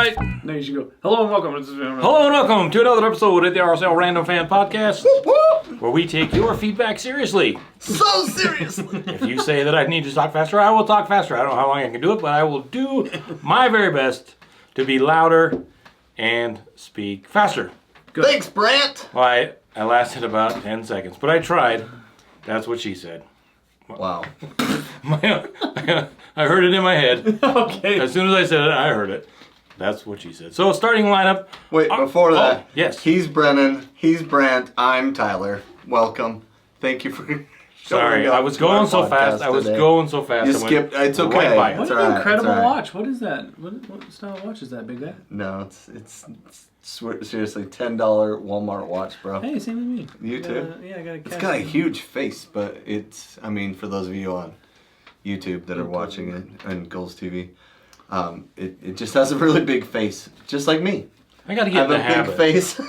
right. No, you should go, hello and welcome. Hello and welcome to another episode of the RSL Random Fan Podcast, where we take your feedback seriously. So seriously. If you say that I need to talk faster, I will talk faster. I don't know how long I can do it, but I will do my very best to be louder and speak faster. Good. Thanks, Brant. Well, I lasted about 10 seconds, but I tried. That's what she said. Wow. I heard it in my head. Okay. As soon as I said it, I heard it. That's what she said. So, starting lineup. Wait, before that. Oh, yes. He's Brennan. He's Brant. I'm Tyler. Welcome. Thank you for. Sorry, I was going so fast. Today. I was going so fast. You skipped. It's okay. Right by it. What It's an all right. incredible It's all right. watch. What is that? What style of watch is that, big guy? No, it's seriously $10 Walmart watch, bro. Hey, same with me. You too? Yeah, I got a It's got a huge face, but it's. I mean, for those of you on YouTube that are watching it and Goals TV, it just has a really big face, just like me. I got to I get have in the a big habit. face.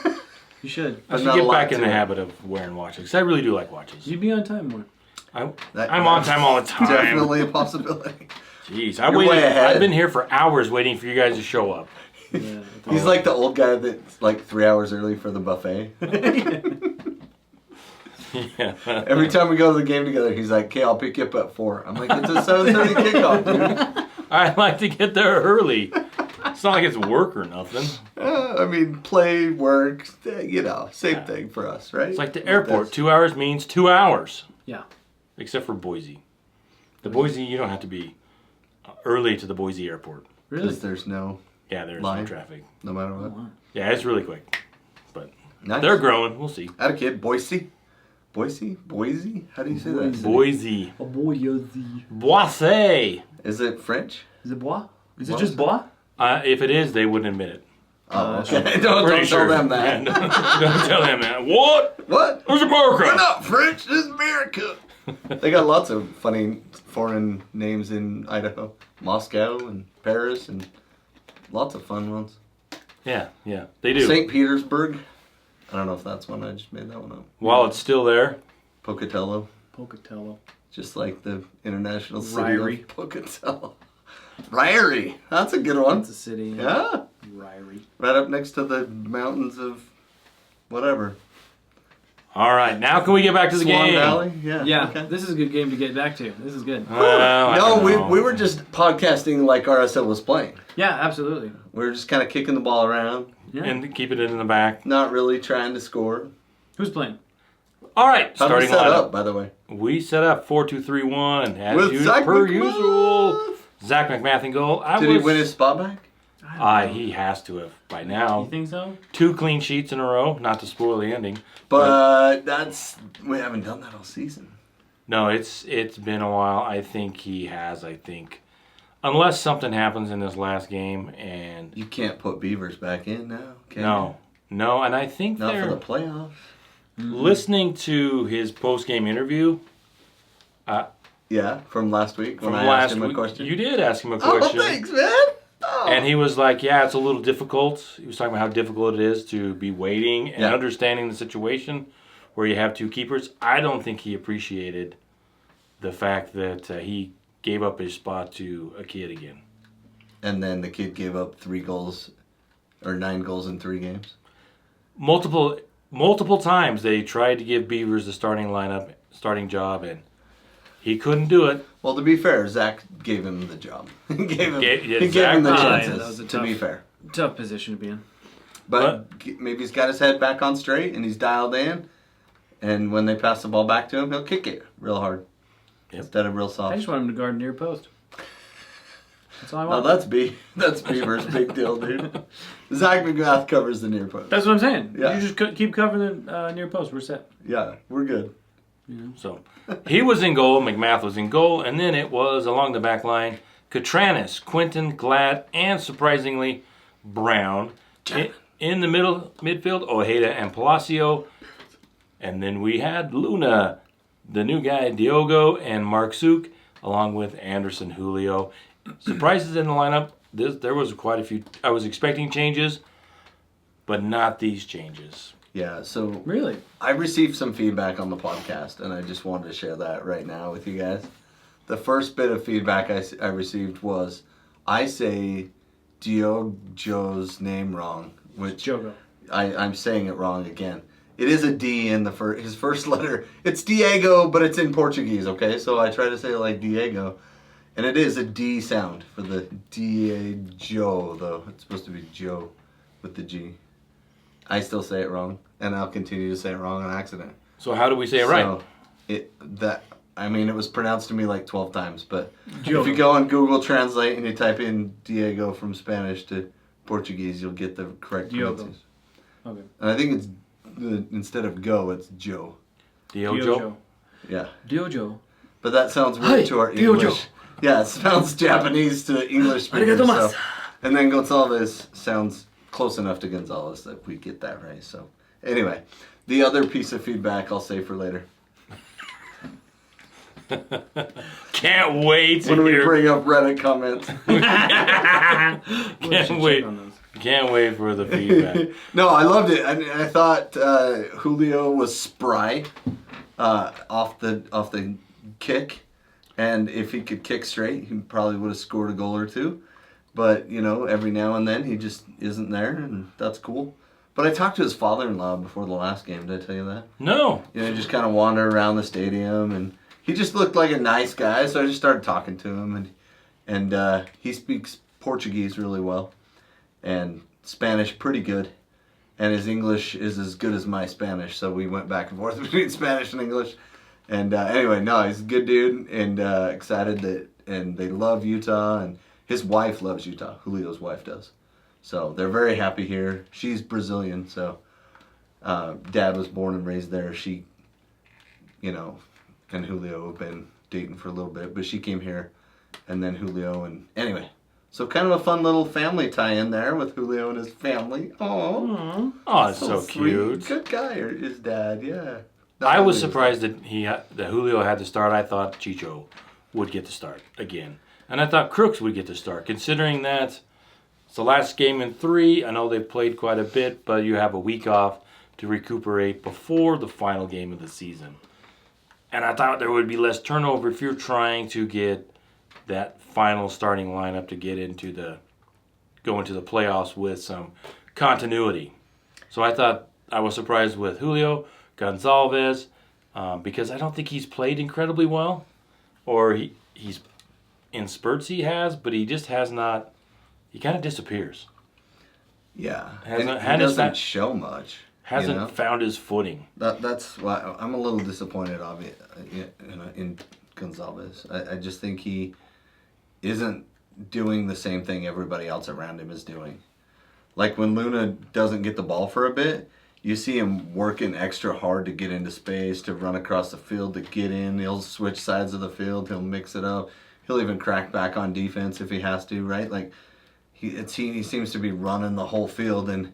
You should. I should not a get lot back in to the it. habit of wearing watches, because I really do like watches. You'd be on time more. I'm on time all the time. Definitely a possibility. Jeez, You're way ahead. I've been here for hours waiting for you guys to show up. Yeah. He's like the old guy that's like 3 hours early for the buffet. Yeah. Every time we go to the game together, he's like, "Okay, I'll pick you up at 4." I'm like, "It's a 7:30 kickoff, dude." I like to get there early. It's not like it's work or nothing. I mean, play, work, same thing for us, right? It's like the airport. 2 hours means 2 hours. Yeah. Except for Boise. The Boise, you don't have to be early to the Boise airport. Really? Because there's no Yeah, there's Line. no traffic. matter what. Wow. Yeah, it's really quick. But Nice. they're growing. We'll see. I had a kid, Boise. Boise? How do you say that? Boise. Oh boy, Yosi. Boise. Is it French? Is it bois? Is it What just was bois? If it is, they wouldn't admit it. Oh, okay. okay. Don't Pretty tell sure. them that. Yeah, don't tell them that. What? What? Who's America? We're not French. This is America. They got lots of funny foreign names in Idaho. Moscow and Paris and lots of fun ones. Yeah, they do. St. Petersburg. I don't know if that's one. I just made that one up. While it's still there. Pocatello. Pocatello. Just like the international city Ryrie. of Pocatello. Ryrie. That's a good one. That's a city. Yeah. Ryrie. Right up next to the mountains of whatever. All right, now can we get back to the Swan game? Valley? Yeah. Yeah, Okay. this is a good game to get back to. This is good. I No, don't know. we were just podcasting like RSL was playing. Yeah, absolutely. We were just kind of kicking the ball around, Yeah. And keeping it in the back. not really trying to score. Who's playing? All right, How did we starting set lineup. up, by the way? We set up 4-2-3-1 as With Zach per McMath. usual. Zach McMath in goal. Did he win his spot back? He has to have by now. You think so? 2 clean sheets in a row. Not to spoil the ending. But we haven't done that all season. No, it's been a while. I think he has. Unless something happens in this last game, and You can't put Beavers back in now, can no, and I think you? Not they're for the playoffs. listening to his post-game interview. Yeah, from last week when From I last asked him week, a question. you did ask him a Oh, question. thanks, man. Oh. And he was like, yeah, it's a little difficult. He was talking about how difficult it is to be waiting and understanding the situation where you have 2 keepers. I don't think he appreciated the fact that he gave up his spot to a kid again. And then the kid gave up 3 goals, or 9 goals in 3 games. Multiple times they tried to give Beavers the starting job, and he couldn't do it. Well, to be fair, Zach gave him the job. he gave him the yeah, chances, that was a to be tough- fair. Tough position to be in. But maybe he's got his head back on straight and he's dialed in. And when they pass the ball back to him, he'll kick it real hard. Yep. Instead of real I soft. just want him to guard near post. That's all I No, want. that's Beaver's big deal, dude. Zach McGrath covers the near post. That's what I'm saying. Yeah. You just keep covering the near post. We're set. Yeah, we're good. So he was in goal, McMath was in goal, and then it was along the back line, Catranis, Quinton, Glad, and surprisingly, Brown. In the midfield, Ojeda and Palacio. And then we had Luna, the new guy, Diogo, and Mark Suk, along with Anderson, Julio. Surprises in the lineup. There was quite a few. I was expecting changes, but not these changes. Yeah, so Really? I received some feedback on the podcast, and I just wanted to share that right now with you guys. The first bit of feedback I received was, I say Diogo's name wrong, which Jogo. I'm saying it wrong again. It is a D in his first letter. It's Diego, but it's in Portuguese, okay? So I try to say it like Diego. And it is a D sound for the Diego, though. It's supposed to be Joe with the G. I still say it wrong, and I'll continue to say it wrong on accident. So how do we say it right? It was pronounced to me like 12 times, but Diogo. if you go on Google Translate and you type in Diego from Spanish to Portuguese, you'll get the correct Diogo. pronunciation. Okay. And I think it's instead of go, it's Joe. Diogo. Yeah. Diogo. But that sounds weird Hi, to our Diogo. English. Yeah, it sounds Japanese to English speakers. Arigato So. And then Gonzalez sounds close enough to Gonzalez that we get that right. So anyway, the other piece of feedback I'll save for later. Can't wait to When we hear. bring up Reddit comments. Can't wait. Can't wait for the feedback. No, I loved it. I thought Julio was spry off the kick, and if he could kick straight, he probably would have scored a goal or two. But every now and then he just isn't there, and that's cool. But I talked to his father-in-law before the last game. Did I tell you that? No. Just kind of wander around the stadium, and he just looked like a nice guy. So I just started talking to him, and he speaks Portuguese really well, and Spanish pretty good, and his English is as good as my Spanish. So we went back and forth between Spanish and English. And anyway, no, he's a good dude, and excited and they love Utah, and his wife loves Utah. Julio's wife does. So they're very happy here. She's Brazilian, so Dad was born and raised there. She, and Julio have been dating for a little bit, but she came here, and then Julio, and anyway. So kind of a fun little family tie-in there with Julio and his family. Oh, it's so cute. Good guy, or his dad, yeah. I was surprised that that Julio had to start. I thought Chicho would get to start again. And I thought Crooks would get to start, considering that it's the last game in 3. I know they've played quite a bit, but you have a week off to recuperate before the final game of the season. And I thought there would be less turnover if you're trying to get that final starting lineup to go into the playoffs with some continuity. So I thought I was surprised with Julio Gonzalez because I don't think he's played incredibly well, or he's in spurts he has, but he just has not. He kind of disappears. Yeah, Hasn't- and he hadn't doesn't that- show much. Hasn't found his footing. That's why I'm a little disappointed in Gonzalez. I just think he isn't doing the same thing everybody else around him is doing. Like when Luna doesn't get the ball for a bit, you see him working extra hard to get into space, to run across the field, to get in. He'll switch sides of the field. He'll mix it up. He'll even crack back on defense if he has to, right? Like he seems to be running the whole field, and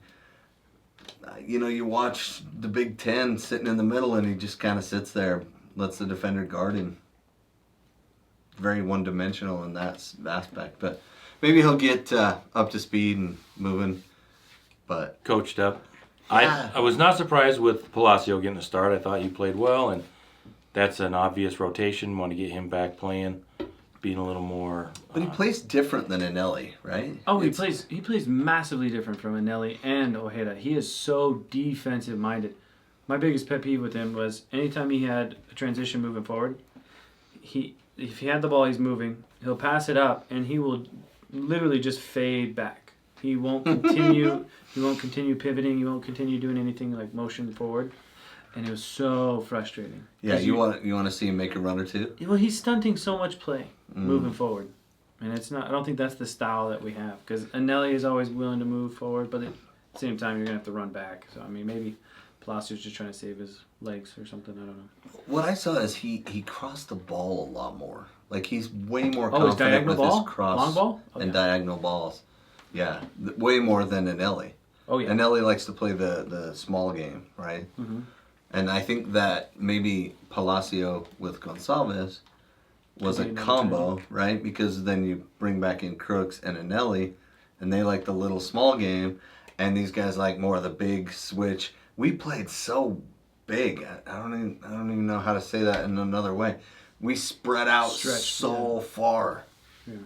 you watch the Big Ten sitting in the middle, and he just kind of sits there, lets the defender guard him. Very one-dimensional in that aspect, but maybe he'll get up to speed and moving. But Coached up. Yeah. I was not surprised with Palacio getting a start. I thought he played well, and that's an obvious rotation. Want to get him back playing, being a little more. But he plays different than Anelli, right? Oh, he plays massively different from Anelli and Ojeda. He is so defensive minded. My biggest pet peeve with him was anytime he had a transition moving forward, if he had the ball, he's moving. He'll pass it up, and he will literally just fade back. He won't continue. He won't continue pivoting. He won't continue doing anything like motion forward, and it was so frustrating. Yeah, you want to see him make a run or two? Well, he's stunting so much play moving forward, and it's not. I don't think that's the style that we have because Anelli is always willing to move forward, but at the same time, you're gonna have to run back. So I mean, maybe Palacio's just trying to save his legs or something. I don't know. What I saw is he crossed the ball a lot more. Like he's way more Oh, his confident diagonal with ball? his cross Long ball? Oh, and yeah. diagonal balls. Yeah, way more than Anelli. Oh yeah. Anelli likes to play the small game, right? Mm-hmm. And I think that maybe Palacio with Gonçalves was a Could be another combo, right? Because then you bring back in Crooks and Anelli, and they like the little small game, and these guys like more of the big switch. We played so big. I don't even know how to say that in another way. We spread out Stretched, so far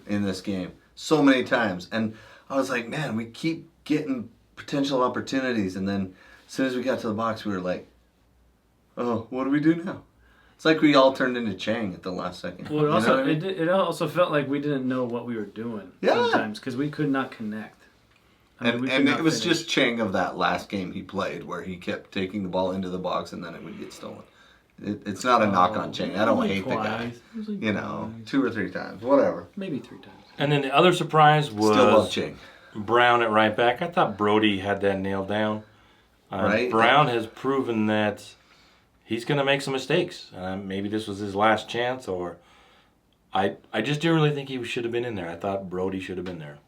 in this game, so many times, and I was like, man, we keep getting potential opportunities, and then as soon as we got to the box, we were like, oh, what do we do now? It's like we all turned into Chang at the last second. Well, You know also what I mean? it also felt like we didn't know what we were doing Yeah. sometimes because we could not connect. I mean, we could And not it was finish. just Chang of that last game he played where he kept taking the ball into the box and then it would get stolen. It's not a knock on Chang. I don't Only hate the guy. twice. It was like You know, twice. 2 or 3 times, whatever. Maybe 3 times. And then the other surprise Still love was Chang. Brown at right back. I thought Brody had that nailed down. Right. Brown has proven that he's going to make some mistakes. Maybe this was his last chance, or I just didn't really think he should have been in there. I thought Brody should have been there.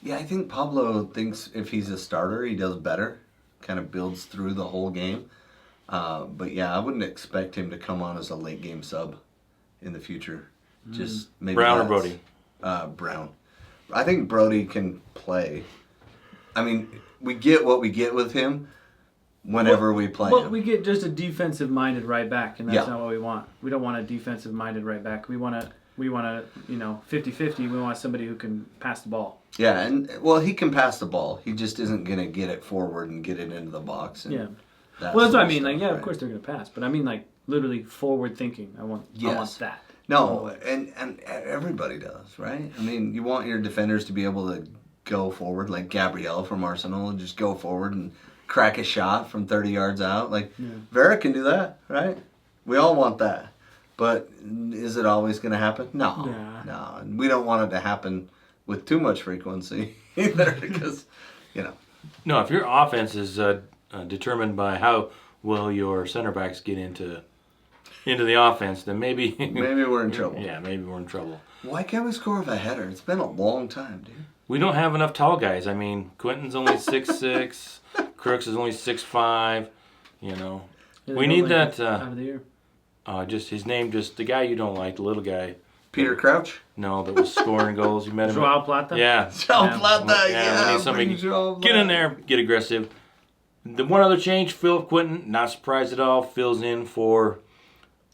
Yeah, I think Pablo thinks if he's a starter, he does better. Kind of builds through the whole game. But yeah, I wouldn't expect him to come on as a late game sub in the future. Just maybe Brown or that's- Brody? Brown. I think Brody can play. I mean, we get what we get with him whenever we play Well, him. we get just a defensive-minded right back, and that's Yeah. not what we want. We don't want a defensive-minded right back. We want to, 50-50. We want somebody who can pass the ball. Yeah, and well, he can pass the ball. He just isn't gonna get it forward and get it into the box. And Yeah. that Well, that's sort what I of mean. stuff, Like, yeah, of right? course they're going to pass, but I mean, like, literally forward thinking. I want that. No, and everybody does, right? I mean, you want your defenders to be able to go forward, like Gabriel from Arsenal, and just go forward and crack a shot from 30 yards out. Like, Vera can do that, right? We all want that. But is it always going to happen? No. Yeah. No. And we don't want it to happen with too much frequency either because, you know. No, if your offense is determined by how well your center backs get into the offense, then maybe Maybe we're in trouble. yeah, maybe we're in trouble. Why can't we score with a header? It's been a long time, dude. We don't have enough tall guys. I mean, Quentin's only 6'6", Crooks is only 6'5", you know. Yeah, We they need don't like that, it out of the year. Just his name, just the guy you don't like, the little guy. Peter Crouch? No, that was scoring goals. You met him. Joao Plata? Yeah. Joao Yeah. Plata, We yeah. need somebody bring Joao get in Plata. there, get aggressive. The one other change, Philip Quinton, not surprised at all, fills in for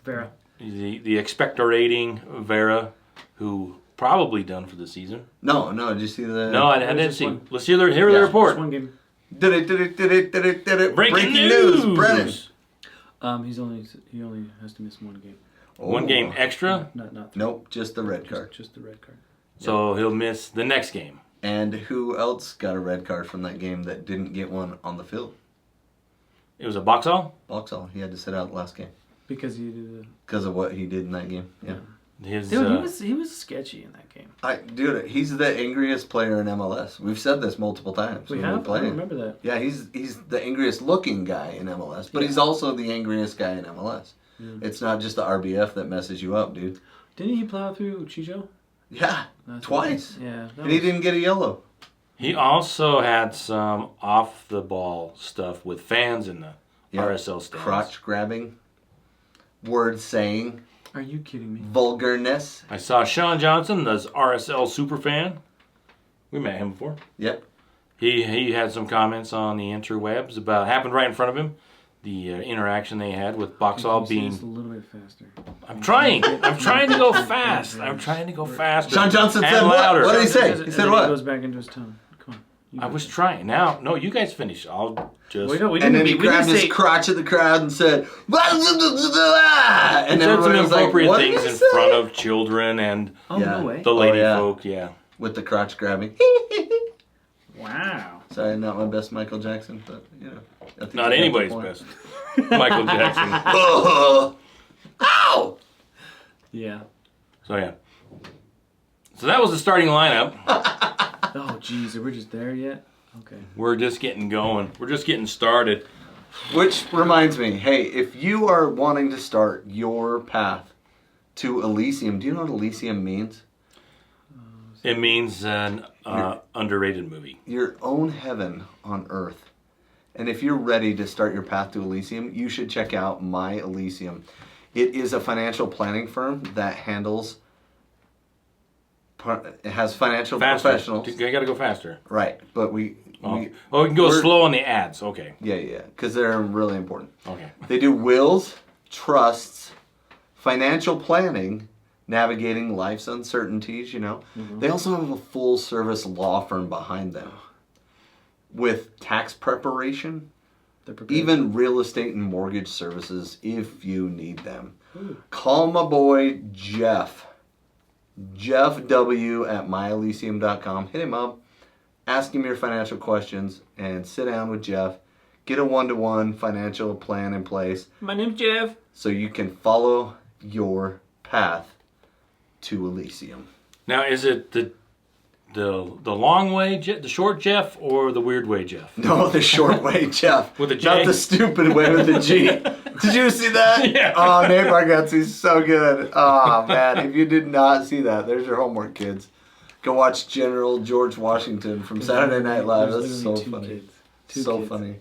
Vera. the expectorating Vera, who probably done for the season. No, did you see the... No, I was didn't just see. one. Let's hear the Yeah, Just report. one game. Did it. Breaking news. Brennan. He only has to miss one game. One game Oh. extra, Not three. Nope, just the red card. Just the red card. so he'll miss the next game. And who else got a red card from that game that didn't get one on the field? It was a box all. Boxall. He had to sit out the last game Because he did the... because of what he did in that game. Yeah. His Dude, he was sketchy in that game. Dude, he's the angriest player in MLS. We've said this multiple times. We when have? I played. don't remember that. Yeah, he's the angriest looking guy in MLS, but Yeah. he's also the angriest guy in MLS. Yeah. It's not just the RBF that messes you up, dude. Didn't he plow through Chicho? Yeah, That's twice. Yeah. that And he was- didn't get a yellow. He also had some off the ball stuff with fans in the Yeah. RSL stands. Crotch grabbing, word saying, Are you kidding me? vulgarness. I saw Sean Johnson, the RSL super fan. We met him before. Yep. He had some comments on the interwebs about happened right in front of him. The interaction they had with Boxall Can you say this a being. little bit faster. I'm trying to go fast. I'm trying to go faster. Sean Johnson and said what? louder. What did he say? And He then said what? He goes back into his tone. Come on. You I go. was trying. Now, no, you guys finish. I'll just. We And didn't, then he we grabbed didn't his say, crotch at the crowd and said, "Blah, blah, blah, blah, blah," and said some everybody was like, inappropriate "What did things he in say?" front of children and Oh, Yeah. no way. the lady yeah. folk. Yeah. With the crotch grabbing. Wow. Sorry, not my best Michael Jackson, but you know. I think Not you get the anybody's point. best. Michael Jackson. Ow! Yeah. So yeah. So that was the starting lineup. Oh, geez. Are we just there yet? Okay. We're just getting going. We're just getting started. Which reminds me, hey, if you are wanting to start your path to Elysium, do you know what Elysium means? It means an underrated movie. Your own heaven on earth. And if you're ready to start your path to Elysium, you should check out My Elysium. It is a financial planning firm that handles, it has financial Faster. professionals. You gotta go faster. Right, but we We can go we're- slow on the ads. Okay. Yeah, because they're really important. Okay. They do wills, trusts, financial planning, navigating life's uncertainties, you know. They also have a full-service law firm behind them with tax preparation, They're prepared. even real estate and mortgage services if you need them. Call my boy Jeff. Jeff W. at myelysium.com. Hit him up. Ask him your financial questions and sit down with Jeff. Get a one-to-one financial plan in place My name's Jeff. so you can follow your path to Elysium. Now, is it the long way, the short Jeff, or the weird way, Jeff? No, the short way, Jeff. With a J? Not the stupid way with the G. Did you see that? Yeah. Oh, Nate Bargatze's so good. Oh, man. If you did not see that, there's your homework, kids. Go watch General George Washington from Saturday Night Live. There's That's so literally two funny. kids. Two So kids. funny.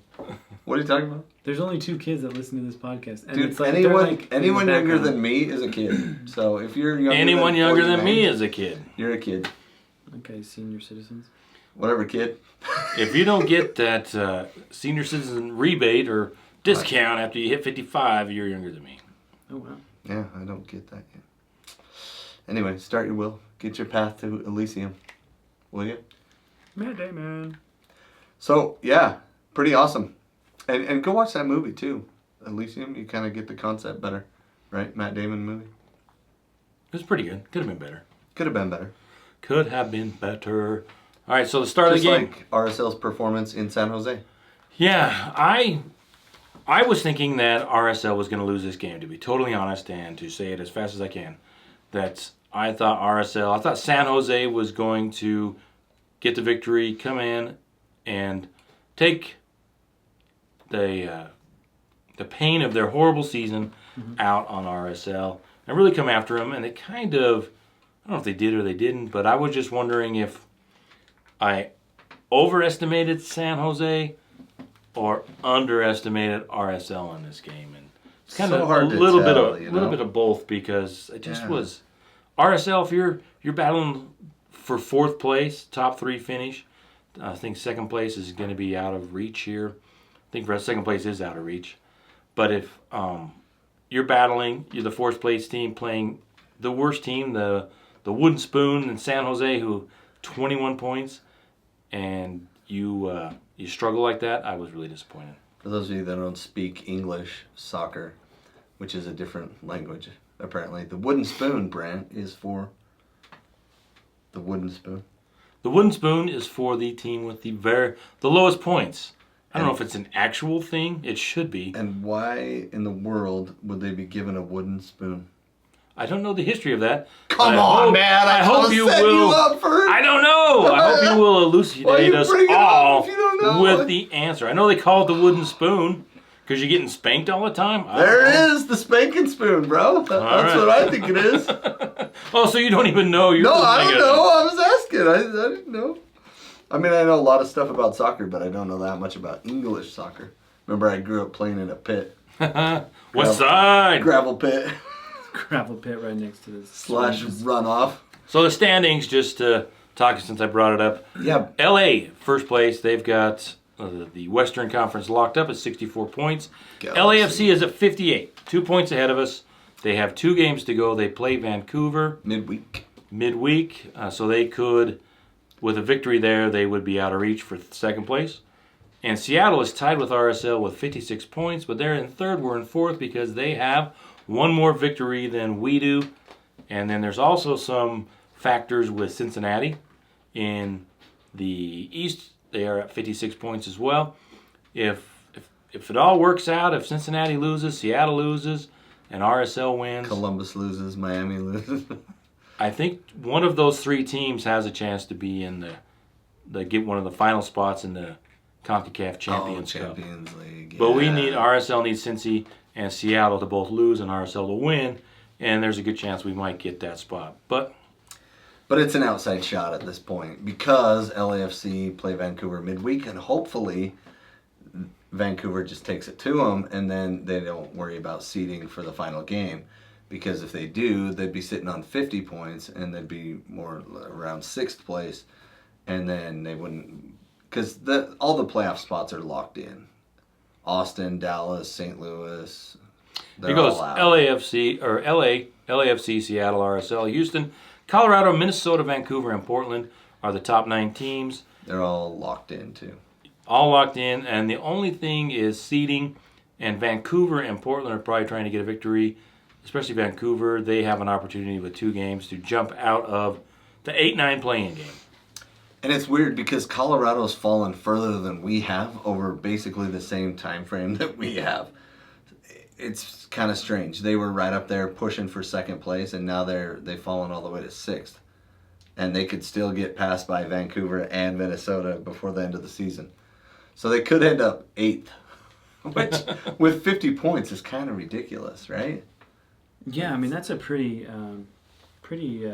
What are you talking about? There's only 2 kids that listen to this podcast. And Dude, it's like, they're anyone like in the younger background. than me is a kid. So if you're younger Anyone than younger than 49, me is a kid. you're a kid. Okay, senior citizens. Whatever, kid. If you don't get that senior citizen rebate or discount after you hit 55, you're younger than me. Oh, wow. Yeah, I don't get that yet. Anyway, start your will. Get your path to Elysium. Will you? Matt Damon. So, yeah, pretty awesome. And go watch that movie, too. Elysium, you kind of get the concept better. Right? Matt Damon movie. It was pretty good. Could have been better. Could have been better. Could have been better. All right, so the start Just of the game. like RSL's performance in San Jose. Yeah, I was thinking that RSL was going to lose this game, to be totally honest, and to say it as fast as I can. That I thought San Jose was going to get the victory, come in, and take the pain of their horrible season out on RSL and really come after them. And it kind of, I don't know if they did or they didn't, but I was just wondering if I overestimated San Jose or underestimated RSL in this game. And it's kind So of hard a to little tell, little bit of both, because it just Yeah. was RSL. If you're battling for 4th place, top 3 finish, I think 2nd place is going to be out of reach here. I think for 2nd place is out of reach. But if you're battling, you're the 4th place team playing the worst team, the Wooden Spoon in San Jose, who 21 points, and you struggle like that, I was really disappointed. For those of you that don't speak English soccer, which is a different language, apparently, the Wooden Spoon brand is for the Wooden Spoon. The Wooden Spoon is for the team with the lowest points. I don't know if it's an actual thing. It should be. And why in the world would they be given a wooden spoon? I don't know the history of that. Come but on, man! I hope you set will. you up for. I don't know. I hope you will Why elucidate you us bring it up all if you don't know? with the answer. I know they call it the Wooden Spoon because you're getting spanked all the time. There it is, the spanking spoon, bro. That's right. what I think it is. Oh, so you don't even know? You're No, just I like don't know. I was asking. I didn't know. I mean, I know a lot of stuff about soccer, but I don't know that much about English soccer. Remember, I grew up playing in a pit. West Side. Gravel pit Gravel pit right next to this. / runoff. So the standings, just to talk since I brought it up. Yeah. LA, first place. They've got the Western Conference locked up at 64 points. Galaxy. LAFC is at 58, 2 points ahead of us. They have 2 games to go. They play Vancouver Midweek. midweek, so they could, with a victory there, they would be out of reach for 2nd place. And Seattle is tied with RSL with 56 points, but they're in 3rd. We're in 4th because they have 1 more victory than we do. And then there's also some factors with Cincinnati in the East. They are at 56 points as well. If it all works out, if Cincinnati loses, Seattle loses, and RSL wins, Columbus loses. Miami loses. I think one of those 3 teams has a chance to be in the get one of the final spots in the CONCACAF Champions Cup. Champions League. But we yeah. need RSL needs Cincy and Seattle to both lose and RSL to win, and there's a good chance we might get that spot. But it's an outside shot at this point because LAFC play Vancouver midweek, and hopefully Vancouver just takes it to them, and then they don't worry about seeding for the final game. Because if they do, they'd be sitting on 50 points, and they'd be more around 6th place, and then they wouldn't, because all the playoff spots are locked in. Austin, Dallas, St. Louis, They're He goes all out. LAFC or LAFC, Seattle, RSL, Houston, Colorado, Minnesota, Vancouver, and Portland are the top 9 teams. They're all locked in too. All locked in, and the only thing is seeding. And Vancouver and Portland are probably trying to get a victory, especially Vancouver. They have an opportunity with 2 games to jump out of the 8-9 play-in game. And it's weird because Colorado's fallen further than we have over basically the same time frame that we have. It's kind of strange. They were right up there pushing for second place, and now they've fallen all the way to 6th. And they could still get passed by Vancouver and Minnesota before the end of the season. So they could end up 8th, which with 50 points is kind of ridiculous, right? Yeah, I mean, that's a pretty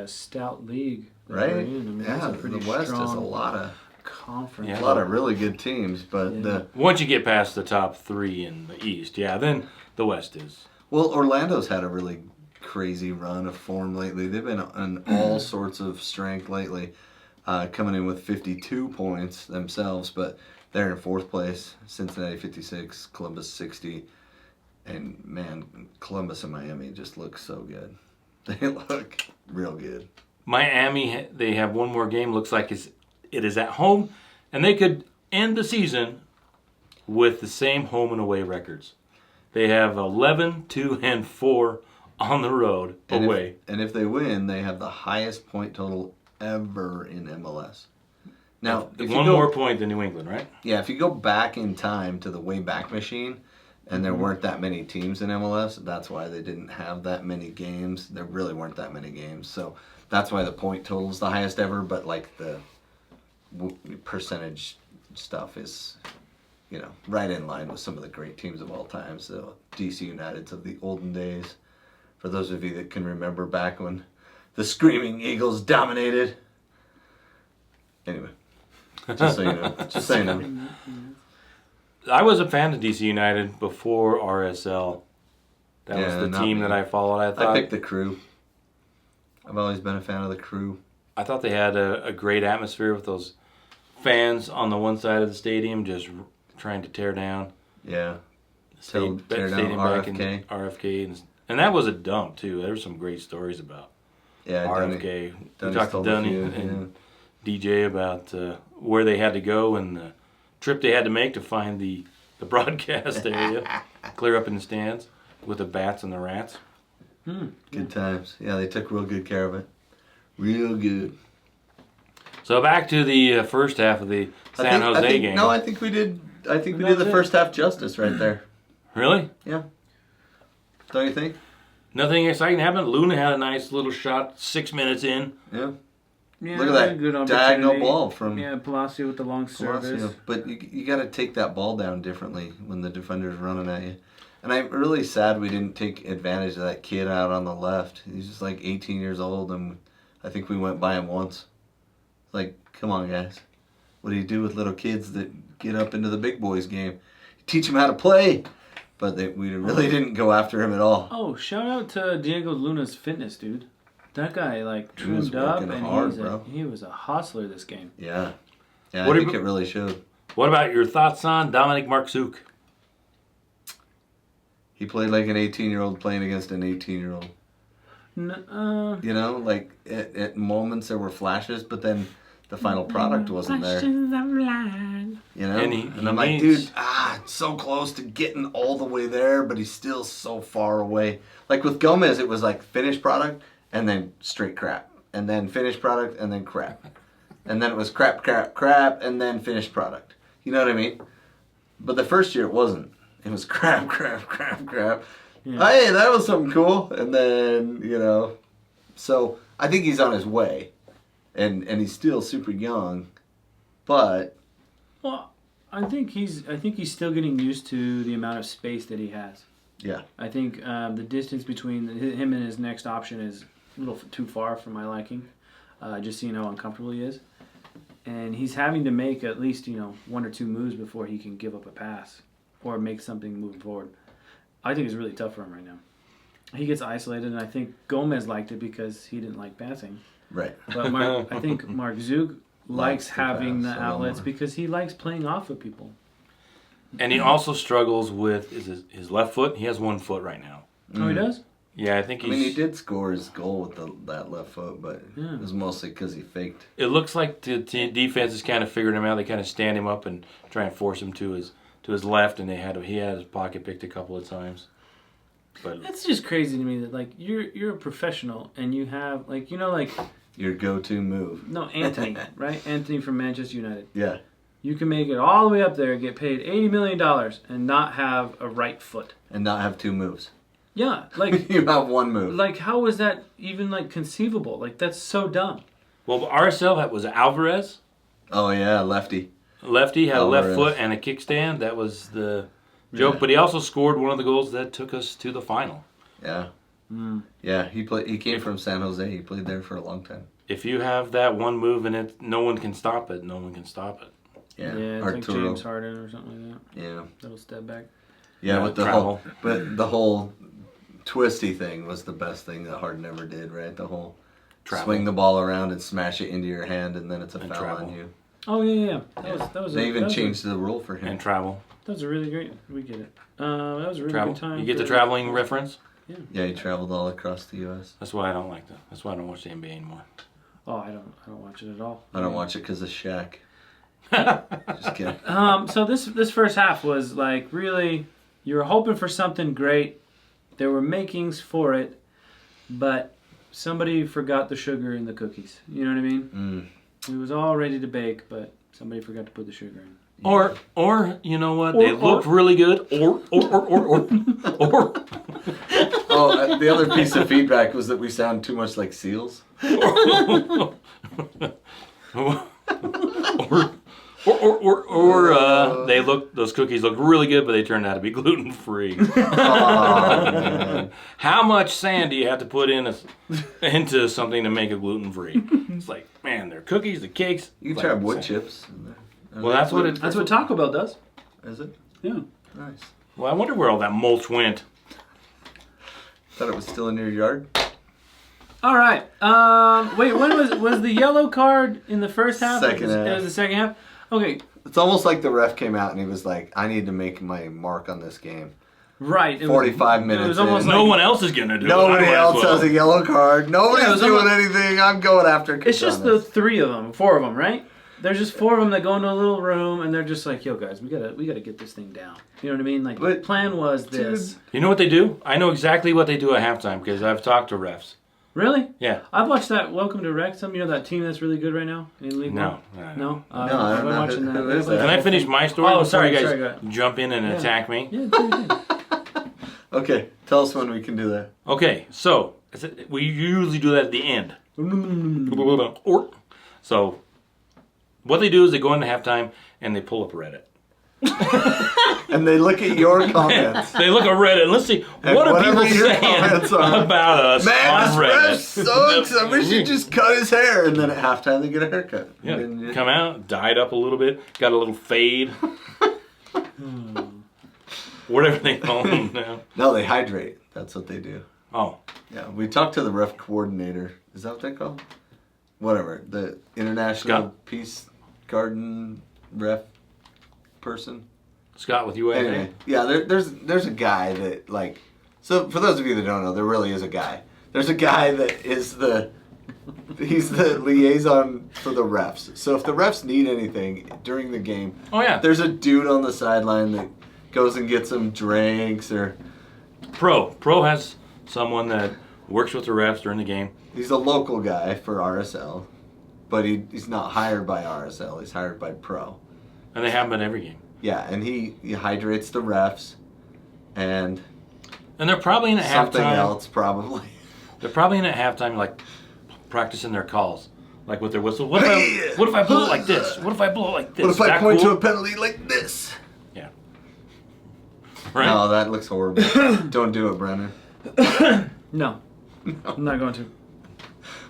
stout league. that Right? we're in. I mean, that's Yeah, a pretty the West is a strong lot of conference. Yeah. a lot of really good teams, but Yeah. Once you get past the top 3 in the East, then the West is. well, Orlando's had a really crazy run of form lately. They've been on all sorts of strength lately, coming in with 52 points themselves, but they're in 4th place. Cincinnati 56, Columbus 60, and man, Columbus and Miami just look so good. They look real good. Miami, they have one more game. Looks like it is at home, and they could end the season with the same home and away records. They have 11, 2, and 4 on the road away. And if they win, they have the highest point total ever in MLS. Now, if One you go, more point than New England, right? Yeah, if you go back in time to the Wayback Machine, and there weren't that many teams in MLS, that's why they didn't have that many games. There really weren't that many games, so that's why the point total is the highest ever. But like the percentage stuff is, right in line with some of the great teams of all time. So DC Uniteds of the olden days, for those of you that can remember back when the Screaming Eagles dominated. Anyway, just so you know, just so you know. I was a fan of DC United before RSL. That Yeah, was the not team me. that I followed. I I picked the Crew. I've always been a fan of the Crew. thought they had a great atmosphere with those fans on the one side of the stadium just trying to tear down Yeah. the Tear down stadium back in RFK. RFK. And that was a dump, too. There were some great stories about Yeah, RFK. We Dunny talked to told a Dunny few, and DJ about where they had to go and the trip they had to make to find the broadcast area, clear up in the stands with the bats and the rats. Good times. Yeah, they took real good care of it. Real good. So back to the first half of the San Jose game. No, I think we did. I think we That did the was it. first half justice right there. Really? Yeah. Don't you think? Nothing exciting happened. Luna had a nice little shot 6 minutes in. Yeah. Yeah, Look at that good diagonal opportunity. ball from Palacio with the long service. Palacio. But you got to take that ball down differently when the defender's running at you. And I'm really sad we didn't take advantage of that kid out on the left. He's just like 18 years old, and I think we went by him once. Like, come on, guys. What do you do with little kids that get up into the big boys game? You teach them how to play. But we really didn't go after him at all. Oh, shout out to Diego Luna's fitness, dude. That guy He was trimmed up working and hard, bro. he was a hustler this game. Yeah. Yeah, What I do think you- it really showed. What about your thoughts on Dominic Markzuk? He played like an 18-year-old playing against an 18-year-old. You know, like at moments there were flashes, but then the final product wasn't there. You know? And And I'm like, dude, it's so close to getting all the way there, but he's still so far away. Like with Gomez, it was like finished product and then straight crap. And then finished product and then crap. And then it was crap, crap, crap, and then finished product. You know what I mean? But the first year it wasn't. It was crap, crap, crap, crap. Yeah. Hey, that was something cool. And then, so I think he's on his way. And he's still super young. But Well, I think he's still getting used to the amount of space that he has. yeah. I think the distance between him and his next option is a little too far for my liking. Just seeing how uncomfortable he is, and he's having to make at least 1 or 2 moves before he can give up a pass or make something moving forward. I think it's really tough for him right now. He gets isolated, and I think Gomez liked it because he didn't like passing. Right. But I think Mark Zug likes to having the pass a little outlets more. because he likes playing off of people. And he also struggles with his left foot. He has one foot right now. Oh, he does? Yeah, I think I mean, he did score his goal with that left foot, but it was mostly because he faked. It looks like the defense has kind of figured him out. They kind of stand him up and try and force him to his left, and he had his pocket picked a couple of times. But That's just crazy to me that like you're a professional and you have like Your go-to move. no Anthony right Anthony from Manchester United. Yeah. You can make it all the way up there, get paid $80 million, and not have a right foot. And not have two moves. Yeah, like You have one move. like how is that even like conceivable? Like that's so dumb. well, RSL was Alvarez. Oh, yeah, lefty. Lefty had a left Alvarez. foot and a kickstand. That was the joke. But he also scored one of the goals that took us to the final. Yeah. Yeah, he came from San Jose. He played there for a long time. If you have that one move and no one can stop it, no one can stop it. Yeah, It's like Arturo. James Harden or something like that. Yeah. Little step back. Yeah, with the travel. the whole twisty thing was the best thing that Harden ever did, right? The whole Travel. swing the ball around and smash it into your hand, and then it's a And foul travel. on you. Oh yeah. That was They a, even that was changed the rule for him. And travel. That was a really great. We get it. That was a really Travel. good time. You get the for- traveling reference? Yeah, he traveled all across the U.S. That's why I don't like that. That's why I don't watch the NBA anymore. Oh, I don't watch it at all. I don't watch it because of Shaq. Just kidding. So this first half was like really, you were hoping for something great. There were makings for it, but somebody forgot the sugar in the cookies. You know what I mean? It was all ready to bake, but somebody forgot to put the sugar in. Or you know what? They looked really good. Or. Oh, the other piece of feedback was that we sound too much like seals. Those cookies look really good, but they turned out to be gluten free. Man. How much sand do you have to put into something to make it gluten free? It's like, man, they're cookies, the cakes. You like can try wood sand. chips. Well, that's what That's what Taco Bell does. Is it? Yeah. Nice. Well, I wonder where all that mulch went. Thought it was still in your yard. All right. Wait, when was the yellow card in the first half? Second half. It was the second half. Okay. It's almost like the ref came out and he was like, I need to make my mark on this game. Right. 45 minutes It was almost in. No like, one else is gonna do Nobody it. I might else as well. has a yellow card. Nobody's Yeah, it was doing almost- anything. I'm going after it's just the Kachanas. four of them, right? There's just four of them that go into a little room and they're just like, "Yo, guys, we gotta get this thing down." You know what I mean? Like the But- plan was this. You know what they do? I know exactly what they do at halftime because I've talked to refs. Really? Yeah. I've watched that Welcome to Wrexham. You know that team that's really good right now in League No. One? No. I don't know watching who that. is that. Can I finish my story? Oh, before sorry, you guys sorry, go ahead. jump in and Yeah. attack me. Yeah, do your thing. Okay, tell us when we can do that. Okay, so we usually do that at the end. So what they do is they go into halftime and they pull up Reddit. And they look at your comments. They look at Reddit and let's see And what are whatever people your saying comments are. about us Man, on this Reddit. ref sucks. I wish he'd just cut his hair. And then at halftime, they get a haircut. Yeah, And then, come out, dyed up a little bit, got a little fade. Whatever they call them now. No, they hydrate. That's what they do. Oh, Yeah, we talked to the ref coordinator. Is that what they call? Whatever. The International Scott. Peace Garden ref person. Scott with UAA. Anyway, yeah, there's a guy that like. So for those of you that don't know, there really is a guy. There's a guy that is he's the liaison for the refs. So if the refs need anything during the game, Oh yeah, there's a dude on the sideline that goes and gets them drinks or Pro has someone that works with the refs during the game. he's a local guy for RSL, but he's not hired by RSL. He's hired by Pro. And they have them at every game. Yeah, and he hydrates the refs and And they're probably in at something halftime. else probably. They're probably in at halftime, like practicing their calls, like with their whistle. What if I blow it like this? What if I blow it like this? What if Is I that point cool? to a penalty like this? Yeah. Right. No, that looks horrible. Don't do it, Brennan. No. I'm not going to.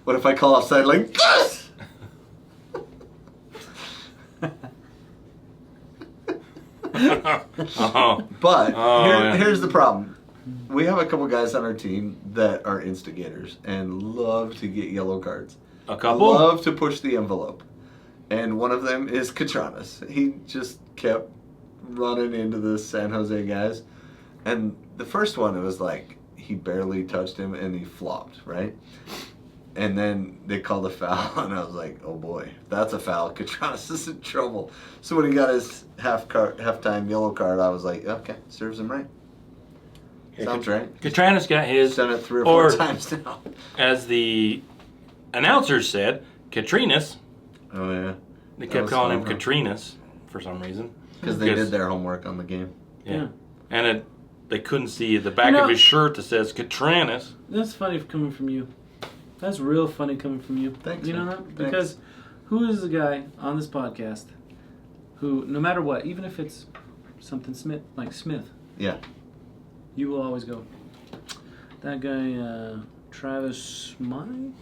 What if I call offside like this? Oh. But Oh, yeah. here's the problem. We have a couple guys on our team that are instigators and love to get yellow cards. A couple. Love to push the envelope. And one of them is Kachanas. He just kept running into the San Jose guys. And the first one, it was like he barely touched him and he flopped, right? And then they called a foul, and I was like, oh boy, if that's a foul, Catranis is in trouble. So when he got his halftime yellow card, I was like, okay, serves him right. Sounds right. Catranis got his. Done it 3 or 4 times now. As the announcers said, Catrinas. Oh, yeah. They kept calling him Catrinas for some reason. Because they did their homework on the game. Yeah. And they couldn't see the back of his shirt that says Catranis. That's funny coming from you. That's real funny coming from you. Thanks. You know that? Because who is the guy on this podcast who, no matter what, even if it's something Smith, like Smith, Yeah. you will always go, that guy, Travis Schmith,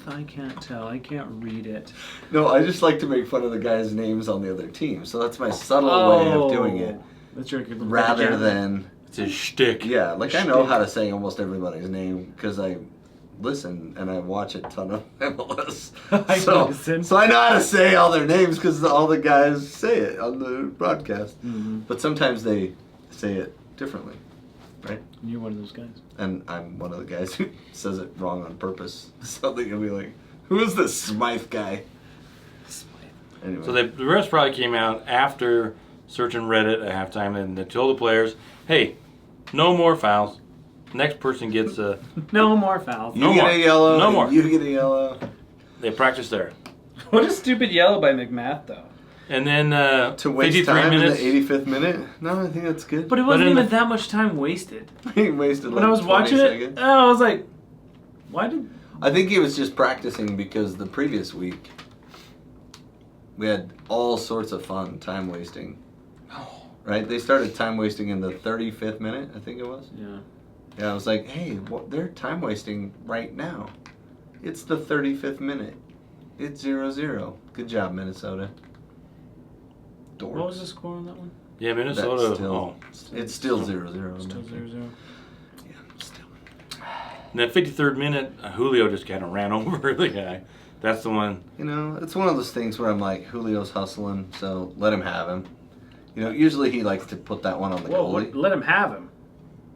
I can't tell. I can't read it. No, I just like to make fun of the guys' names on the other team. So that's my subtle way of doing it. That's your Rather than... It's his shtick. Yeah, like I know how to say almost everybody's name because I listen and I watch a ton of MLS. So I know how to say all their names because all the guys say it on the broadcast. Mm-hmm. But sometimes they say it differently, right? You're one of those guys. And I'm one of the guys who says it wrong on purpose. So they're going to be like, who is this Smythe guy? Anyway. So the refs probably came out after searching Reddit at halftime and they told the players, hey, no more fouls. Next person gets a... No more fouls. You get a yellow. No more. You get a yellow. They practiced there. What a stupid yellow by McMath, though. And then to waste 53 time minutes. in the 85th minute? No, I think that's good. But it wasn't in even the- that much time wasted. He wasted like When I was 20 watching seconds. it, I was like, why did... I think he was just practicing because the previous week we had all sorts of fun time wasting. Right? They started time wasting in the 35th minute, I think it was. Yeah. Yeah, I was like, hey, they're time wasting right now. It's the 35th minute. It's 0-0. Good job, Minnesota. Dorks. What was the score on that one? Yeah, Minnesota. That's still, it's still 0-0. Still 0-0. Yeah, still. In that 53rd minute, Julio just kind of ran over the guy. That's the one. You know, it's one of those things where I'm like, Julio's hustling, so let him have him. You know, usually he likes to put that one on the goalie. Let him have him.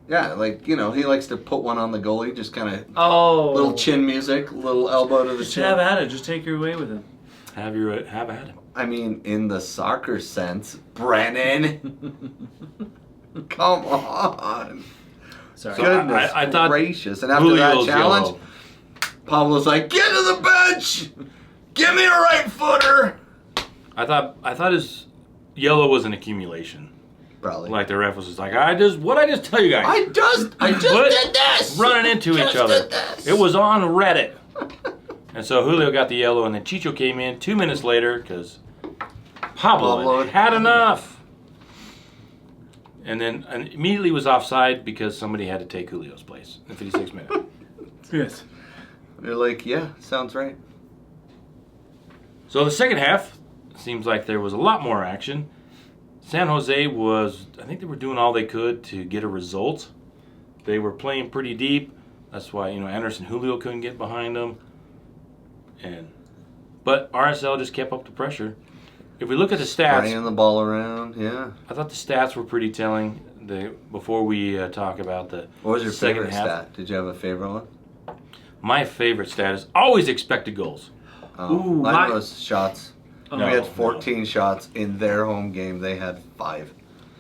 Yeah, like, you know, he likes to put one on the goalie, just kind of little chin music, little elbow to the Just chin. have at it. Just take your way with him. Have at him. I mean, in the soccer sense, Brennan. Come on. Sorry. Goodness I thought gracious. And after Julio's that challenge, yellow. Pablo's like, get to the bench! Give me a right footer! I thought his yellow was an accumulation. Probably. Like the ref was just like, what I just tell you guys? I just What? did this! Running into Just each other. did this. It was on Reddit. And so Julio got the yellow, and then Chicho came in 2 minutes later because Pablo had enough. And then immediately was offside because somebody had to take Julio's place in the 56th minute. Yes. They're like, yeah, sounds right. So the second half seems like there was a lot more action. San Jose I think they were doing all they could to get a result. They were playing pretty deep. That's why, Anderson Julio couldn't get behind them. But RSL just kept up the pressure. If we look at the stats, Spraying the ball around, yeah. I thought the stats were pretty telling. Before we talk about the What was your second favorite half, stat? Did you have a favorite one? my favorite stat is always expected goals. Ooh, mine was shots. Oh, We had 14 shots in their home game. They had 5.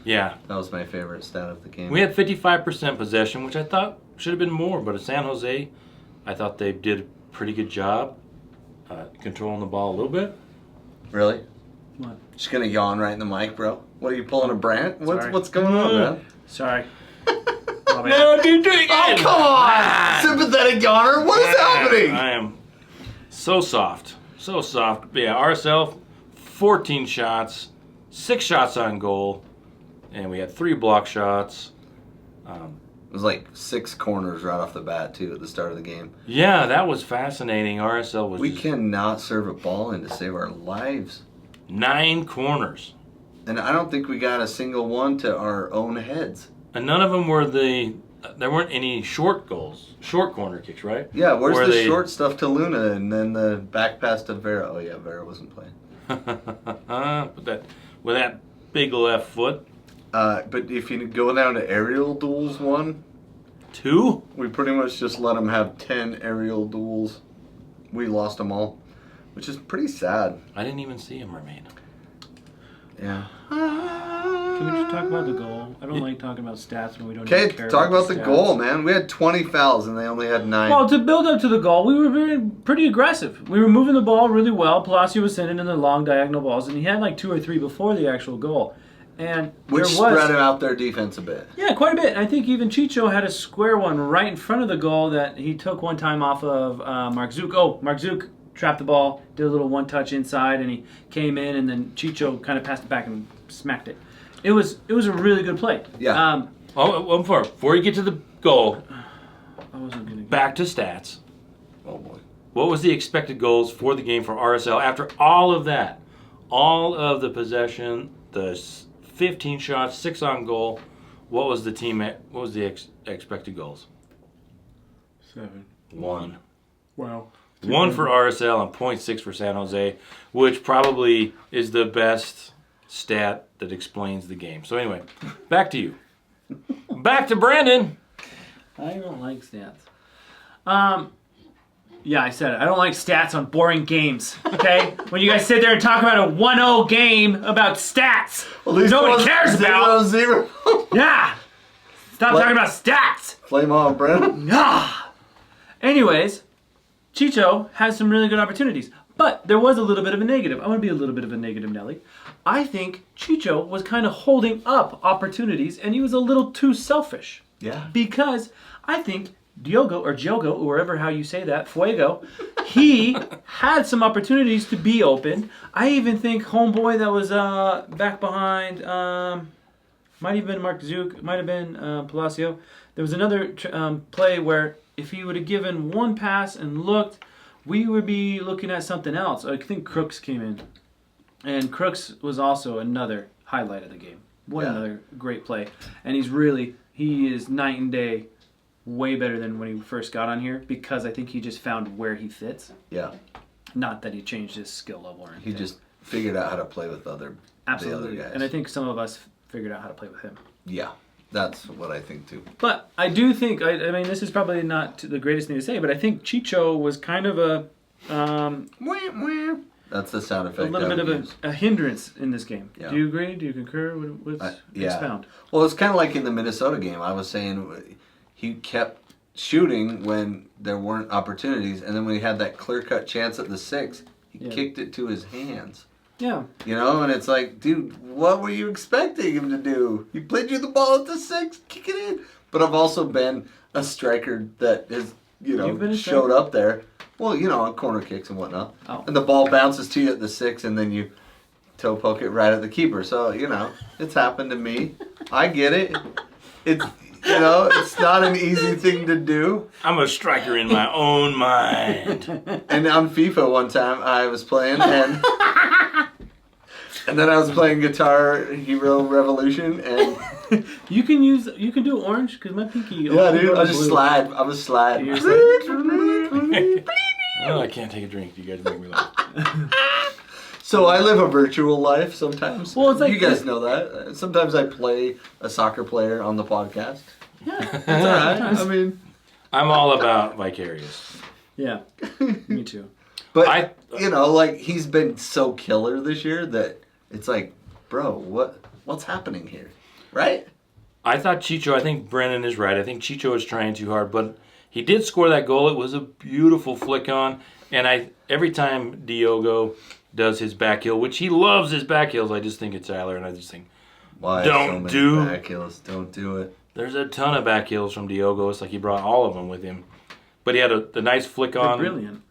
Yeah, That was my favorite stat of the game. we had 55% possession, which I thought should have been more. But at San Jose, I thought they did a pretty good job controlling the ball a little bit. Really? What? Just gonna yawn right in the mic, bro. What are you pulling a Brant? Sorry. What's going on, man? Sorry. No, dude, do it again. Oh, come on! Sympathetic yawner. What is happening? I am so soft. So soft. Yeah, RSL, 14 shots, 6 shots on goal, and we had 3 block shots. It was like 6 corners right off the bat, too, at the start of the game. Yeah, that was fascinating. RSL was We just cannot serve a ball in to save our lives. 9 corners. And I don't think we got a single one to our own heads. And none of them were there weren't any short goals, short corner kicks, right? Yeah, where's Where the they- short stuff to Luna and then the back pass to Vera? Oh, yeah, Vera wasn't playing. But that with that big left foot. But if you go down to aerial duels 2? we pretty much just let him have 10 aerial duels. We lost them all, which is pretty sad. I didn't even see him remain. Yeah. Can we just talk about the goal? I don't like talking about stats when we don't Okay, even care talk about the stats. goal, man. We had 20 fouls and they only had 9. Well, to build up to the goal, we were pretty aggressive. We were moving the ball really well. Palacio was sending in the long diagonal balls, and he had like 2 or 3 before the actual goal. And Which there was, spread out their defense a bit. yeah, quite a bit. And I think even Chicho had a square one right in front of the goal that he took one time off of Mark Zook. Oh, Mark Zook trapped the ball, did a little one-touch inside, and he came in, and then Chicho kind of passed it back and smacked it. It was a really good play. Yeah. Before you get to the goal, I wasn't gonna back to stats. Oh, boy. What was the expected goals for the game for RSL after all of that? All of the possession, the 15 shots, 6 on goal. What was the team? What was the expected goals? 7. 1. Wow. 1 for RSL and 0.6 for San Jose, which probably is the best stat that explains the game. So anyway, back to you. Back to Brandon. I don't like stats. Yeah, I said it. I don't like stats on boring games. Okay, when you guys sit there and talk about a 1-0 game about stats, nobody cares about. 0-0. Yeah, stop talking about stats. Flame on, Brandon. Ah. Anyways, Chicho has some really good opportunities, but there was a little bit of a negative. I'm going to be a little bit of a negative, Nelly. I think Chicho was kind of holding up opportunities, and he was a little too selfish. Yeah. Because I think Diogo, or Giogo, or wherever how you say that, Fuego, he had some opportunities to be open. I even think homeboy that was back behind, might have been Mark Zook, might have been Palacio. There was another play where if he would have given one pass and looked, we would be looking at something else. I think Crooks came in. And Crooks was also another highlight of the game. What another great play. And he is night and day way better than when he first got on here because I think he just found where he fits. Yeah. Not that he changed his skill level or anything. He just figured out how to play with the other guys. And I think some of us figured out how to play with him. Yeah. That's what I think too. But I do think, I mean, this is probably not the greatest thing to say, but I think Chicho was kind of a... That's the sound effect. A little bit of a hindrance in this game. Yeah. Do you agree? Do you concur? Expound. Well, it's kind of like in the Minnesota game. I was saying he kept shooting when there weren't opportunities, and then when he had that clear-cut chance at the 6, he kicked it to his hands. Yeah. You know, and it's like, dude, what were you expecting him to do? He played you the ball at the 6, kick it in. But I've also been a striker that has, showed up there. Well, on corner kicks and whatnot. Oh. And the ball bounces to you at the 6, and then you toe poke it right at the keeper. So, it's happened to me. I get it. It's, it's not an easy thing to do. I'm a striker in my own mind. And on FIFA one time, I was playing, and then I was playing Guitar Hero Revolution, and... You can do orange, because my pinky... Yeah, dude, I just slide. I'm a slide. Oh, I can't take a drink. You guys make me laugh. So I live a virtual life sometimes. Well, it's like you guys know that. Sometimes I play a soccer player on the podcast. Yeah, it's all right. I mean, I'm all about vicarious. Yeah, me too. But he's been so killer this year that it's like, bro, what's happening here, right? I think Brennan is right. I think Chicho is trying too hard, but he did score that goal. It was a beautiful flick on, and every time Diogo does his back heel, which he loves his back heels, I just think it's Tyler, and I just think, why don't back heels? Don't do it. There's a ton of back heels from Diogo. It's like he brought all of them with him, but he had the nice flick on. They're brilliant.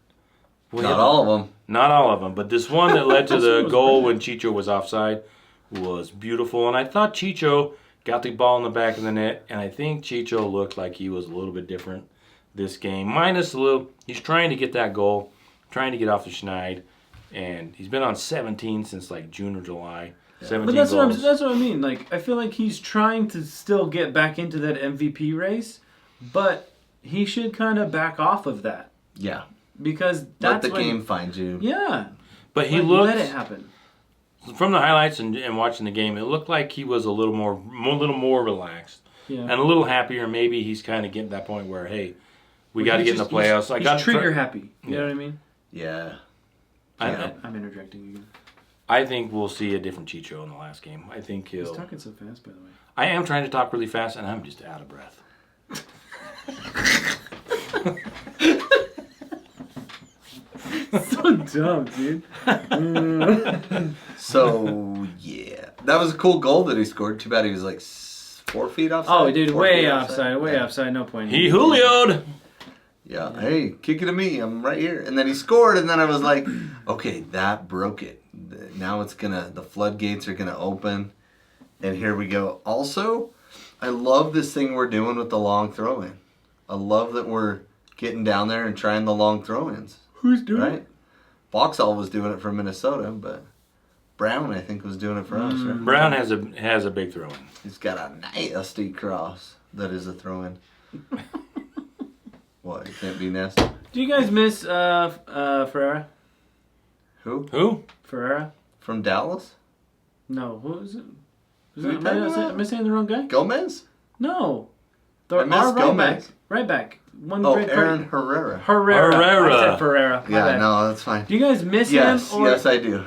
Well, not all of them. Not all of them, but this one that led to the goal when Chicho was offside was beautiful, and I thought Chicho got the ball in the back of the net, and I think Chicho looked like he was a little bit different this game. Minus a little, he's trying to get that goal, trying to get off the schneid, and he's been on 17 since like June or July. Yeah. 17 but that's goals. That's what I mean. Like, I feel like he's trying to still get back into that MVP race, but he should kind of back off of that. Yeah. Because that's let the game find you. Yeah. But he let it happen. from the highlights and watching the game, it looked like he was a little more relaxed and a little happier. Maybe he's kind of getting to that point where, hey, we got to get in the playoffs. He's trigger happy. You know what I mean? Yeah. I'm interjecting again. I think we'll see a different Chicho in the last game. I think he'll. He's talking so fast, by the way. I am trying to talk really fast, and I'm just out of breath. So dumb, dude. So, yeah. That was a cool goal that he scored. Too bad he was like 4 feet offside. Oh, dude, 4 way feet offside, no point. He Julio'd. Yeah. Hey, kick it to me. I'm right here. And then he scored, and then I was like, okay, that broke it. Now the floodgates are going to open. And here we go. Also, I love this thing we're doing with the long throw-in. I love that we're getting down there and trying the long throw-ins. Who's doing Right? it? Vauxhall was doing it for Minnesota, but Brown, I think, was doing it for us. Right? Brown has a big throw in. He's got a steep cross that is a throw-in. What? You can't be nasty? Do you guys miss Ferreira? Who? Ferreira? From Dallas? No, who is it? Who are you talking about? Am I saying the wrong guy? Gomez? No. I miss Gomez. Right back. One Oh, great Aaron Herrera. Herrera. I said Ferreira. My Yeah, bad. no, that's fine. Do you guys miss Yes, him? Or yes, I do.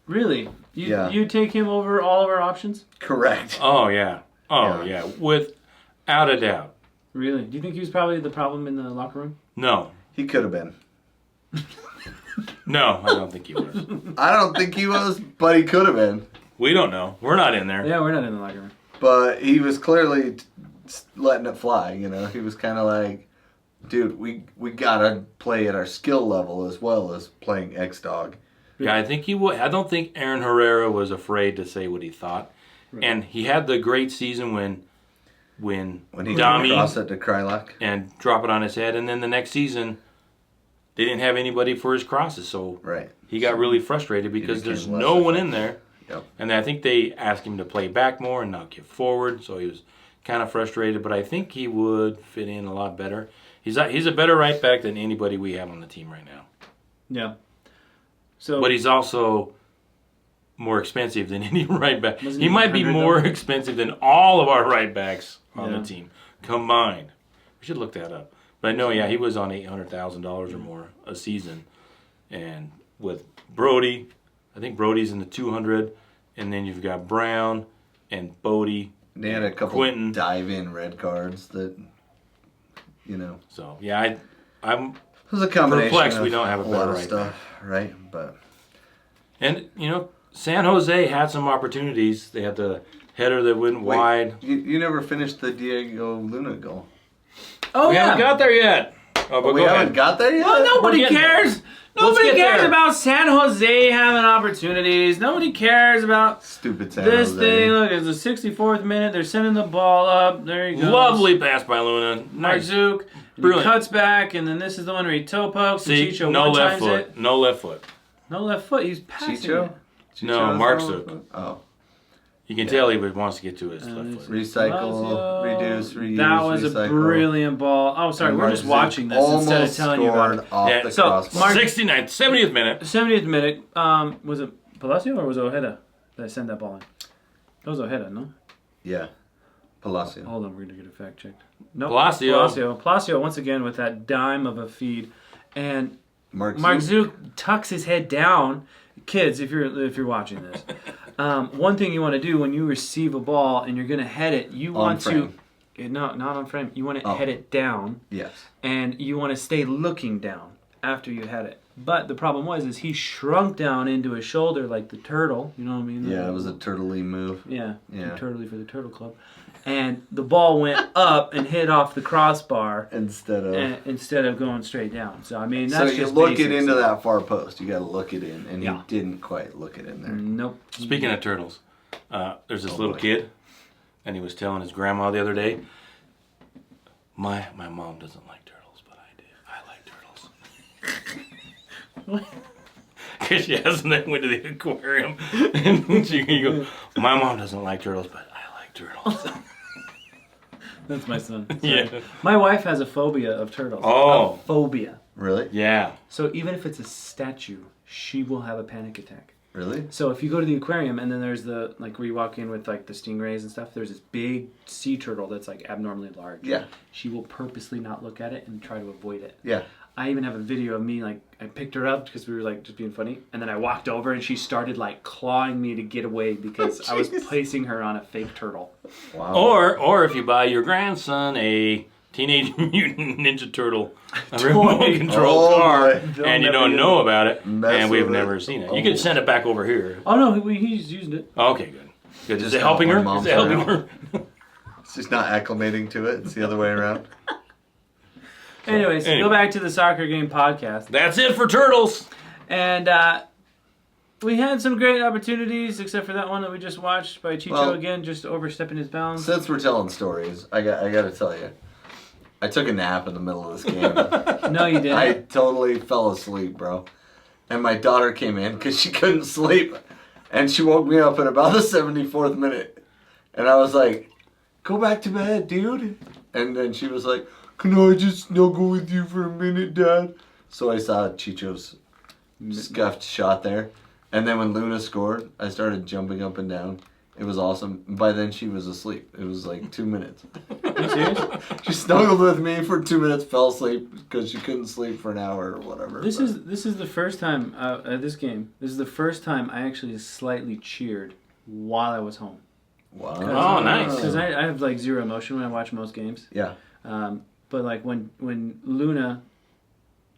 really? Yeah. You take him over all of our options? Correct. Oh yeah. Yeah. Without a doubt. Really? Do you think he was probably the problem in the locker room? No. He could have been. No, I don't think he was. I don't think he was, but he could have been. We don't know. We're not in there. Yeah, we're not in the locker room. But he was clearly letting it fly, you know. He was kind of like, dude, we gotta play at our skill level as well as playing X-Dog. Yeah, I think he would. I don't think Aaron Herrera was afraid to say what he thought, and he had the great season when He Dami cross it to Krylock. and drop it on his head, and then the next season they didn't have anybody for his crosses, so Right. he got really frustrated because became there's less no one effective. in there. Yep. And I think they asked him to play back more and not get forward, so he was kind of frustrated. But I think he would fit in a lot better. He's a better right back than anybody we have on the team right now. Yeah. So, But he's also more expensive than any right back. Wasn't He he might be 100 more though? expensive than all of our right backs on Yeah. the team combined. We should look that up. But no, yeah, he was on $800,000 or more a season, and with Brody, I think Brody's in the 200, and then you've got Brown and Bodie. They had a couple Quentin. dive-in red cards that, you know. So yeah, I'm It was a combination perplexed of we don't have a lot better of right stuff, right? But and San Jose had some opportunities. They had the header that went wide. You never finished the Diego Luna goal. oh We yeah. haven't got there yet. Oh, but We go haven't ahead. got there yet? Well, nobody We're getting cares. there. Let's Nobody get cares there. about San Jose having opportunities. Nobody cares about Stupid San this Jose. thing. Look, it's the 64th minute. They're sending the ball up. There you go. Lovely pass by Luna. Nice. Marzouk. And he Brilliant. cuts back, and then this is the one where he toe pokes. See, and Chicho no one left times foot. it. No left foot. No left foot. He's passing Chicho? it. No, Chicho's Mark no- Zook. Oh. You can tell he wants to get to his left foot. Recycle, Lazio. reduce, reuse, That was recycle. a brilliant ball. Oh, sorry, And we're just Marzouk watching this instead of almost telling you about it. scored off Yeah, the so, crossbar. Mark- 69th, 70th minute. 70th minute. Was it Palacio or was it Ojeda that sent that ball in? That was Ojeda, no? Yeah. Palacio. Hold on, we're gonna get a fact checked. No, Palacio. Palacio once again with that dime of a feed, and Mark Zook tucks his head down. Kids, if you're watching this, one thing you want to do when you receive a ball and you're gonna head it, you want frame. to not on frame. You want to Oh. head it down, Yes. and you want to stay looking down after you head it. But the problem is he shrunk down into his shoulder like the turtle. You know what I mean? Yeah, it was a turtley move. Yeah, Yeah. turtley for the Turtle Club. And the ball went up and hit off the crossbar Instead of... instead of going straight down. So, I mean, so that's you just look basics. it into that far post. You got to look it in, and Yeah. you didn't quite look it in there. Nope. Speaking of turtles, there's this Oh, little boy. kid, and he was telling his grandma the other day, my mom doesn't like turtles, but I do. I like turtles. Because she hasn't went to the aquarium, and she goes, my mom doesn't like turtles, but I like turtles. That's my son. Sorry. Yeah. My wife has a phobia of turtles. Oh. A phobia. Really? Yeah. So even if it's a statue, she will have a panic attack. Really? So if you go to the aquarium and then there's the, like where you walk in with like the stingrays and stuff, there's this big sea turtle that's like abnormally large. Yeah. She will purposely not look at it and try to avoid it. Yeah. I even have a video of me, like, I picked her up because we were like just being funny, and then I walked over and she started like clawing me to get away because I was placing her on a fake turtle. Wow. Or if you buy your grandson a Teenage Mutant Ninja Turtle, a remote control car, They'll and you never don't use know it. about it, Mess and we've with never it. seen it. You can send it back over here. Oh no, he's used it. Okay, good. Good. Is Just it helping when her? mom's Is it helping around. her? She's not acclimating to it. It's the other way around. Anyways, anyway. go back to the soccer game podcast. That's it for turtles. And we had some great opportunities, except for that one that we just watched by Chicho Well, again, just overstepping his bounds. Since we're telling stories, I got to tell you, I took a nap in the middle of this game. No, you didn't. I totally fell asleep, bro. And my daughter came in because she couldn't sleep, and she woke me up at about the 74th minute, and I was like, "Go back to bed, dude." And then she was like, "Can I just snuggle with you for a minute, Dad?" So I saw Chicho's scuffed shot there. And then when Luna scored, I started jumping up and down. It was awesome. By then she was asleep. It was like 2 minutes. Are you serious? She snuggled with me for 2 minutes, fell asleep because she couldn't sleep for an hour or whatever. This is the first time at this game. This is the first time I actually slightly cheered while I was home. Wow. Oh, nice. Because I have like zero emotion when I watch most games. Yeah. But like when Luna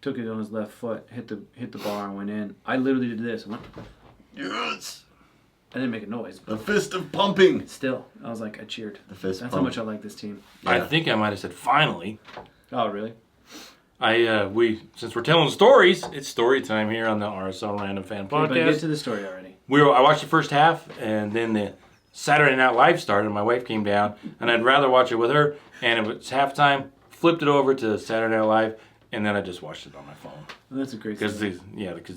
took it on his left foot, hit the bar and went in, I literally did this. I went, Yes. I didn't make a noise, The but fist of pumping. still, I was like, I cheered. The fist That's pump. how much I like this team. I Yeah. think I might have said finally. Oh, really? Since we're telling stories, it's story time here on the RSL Random Fan Okay, but get Podcast. to the story already. I watched the first half, and then the Saturday Night Live started. My wife came down, and I'd rather watch it with her. And it was halftime. Flipped it over to Saturday Night Live, and then I just watched it on my phone Well, that's a great because story.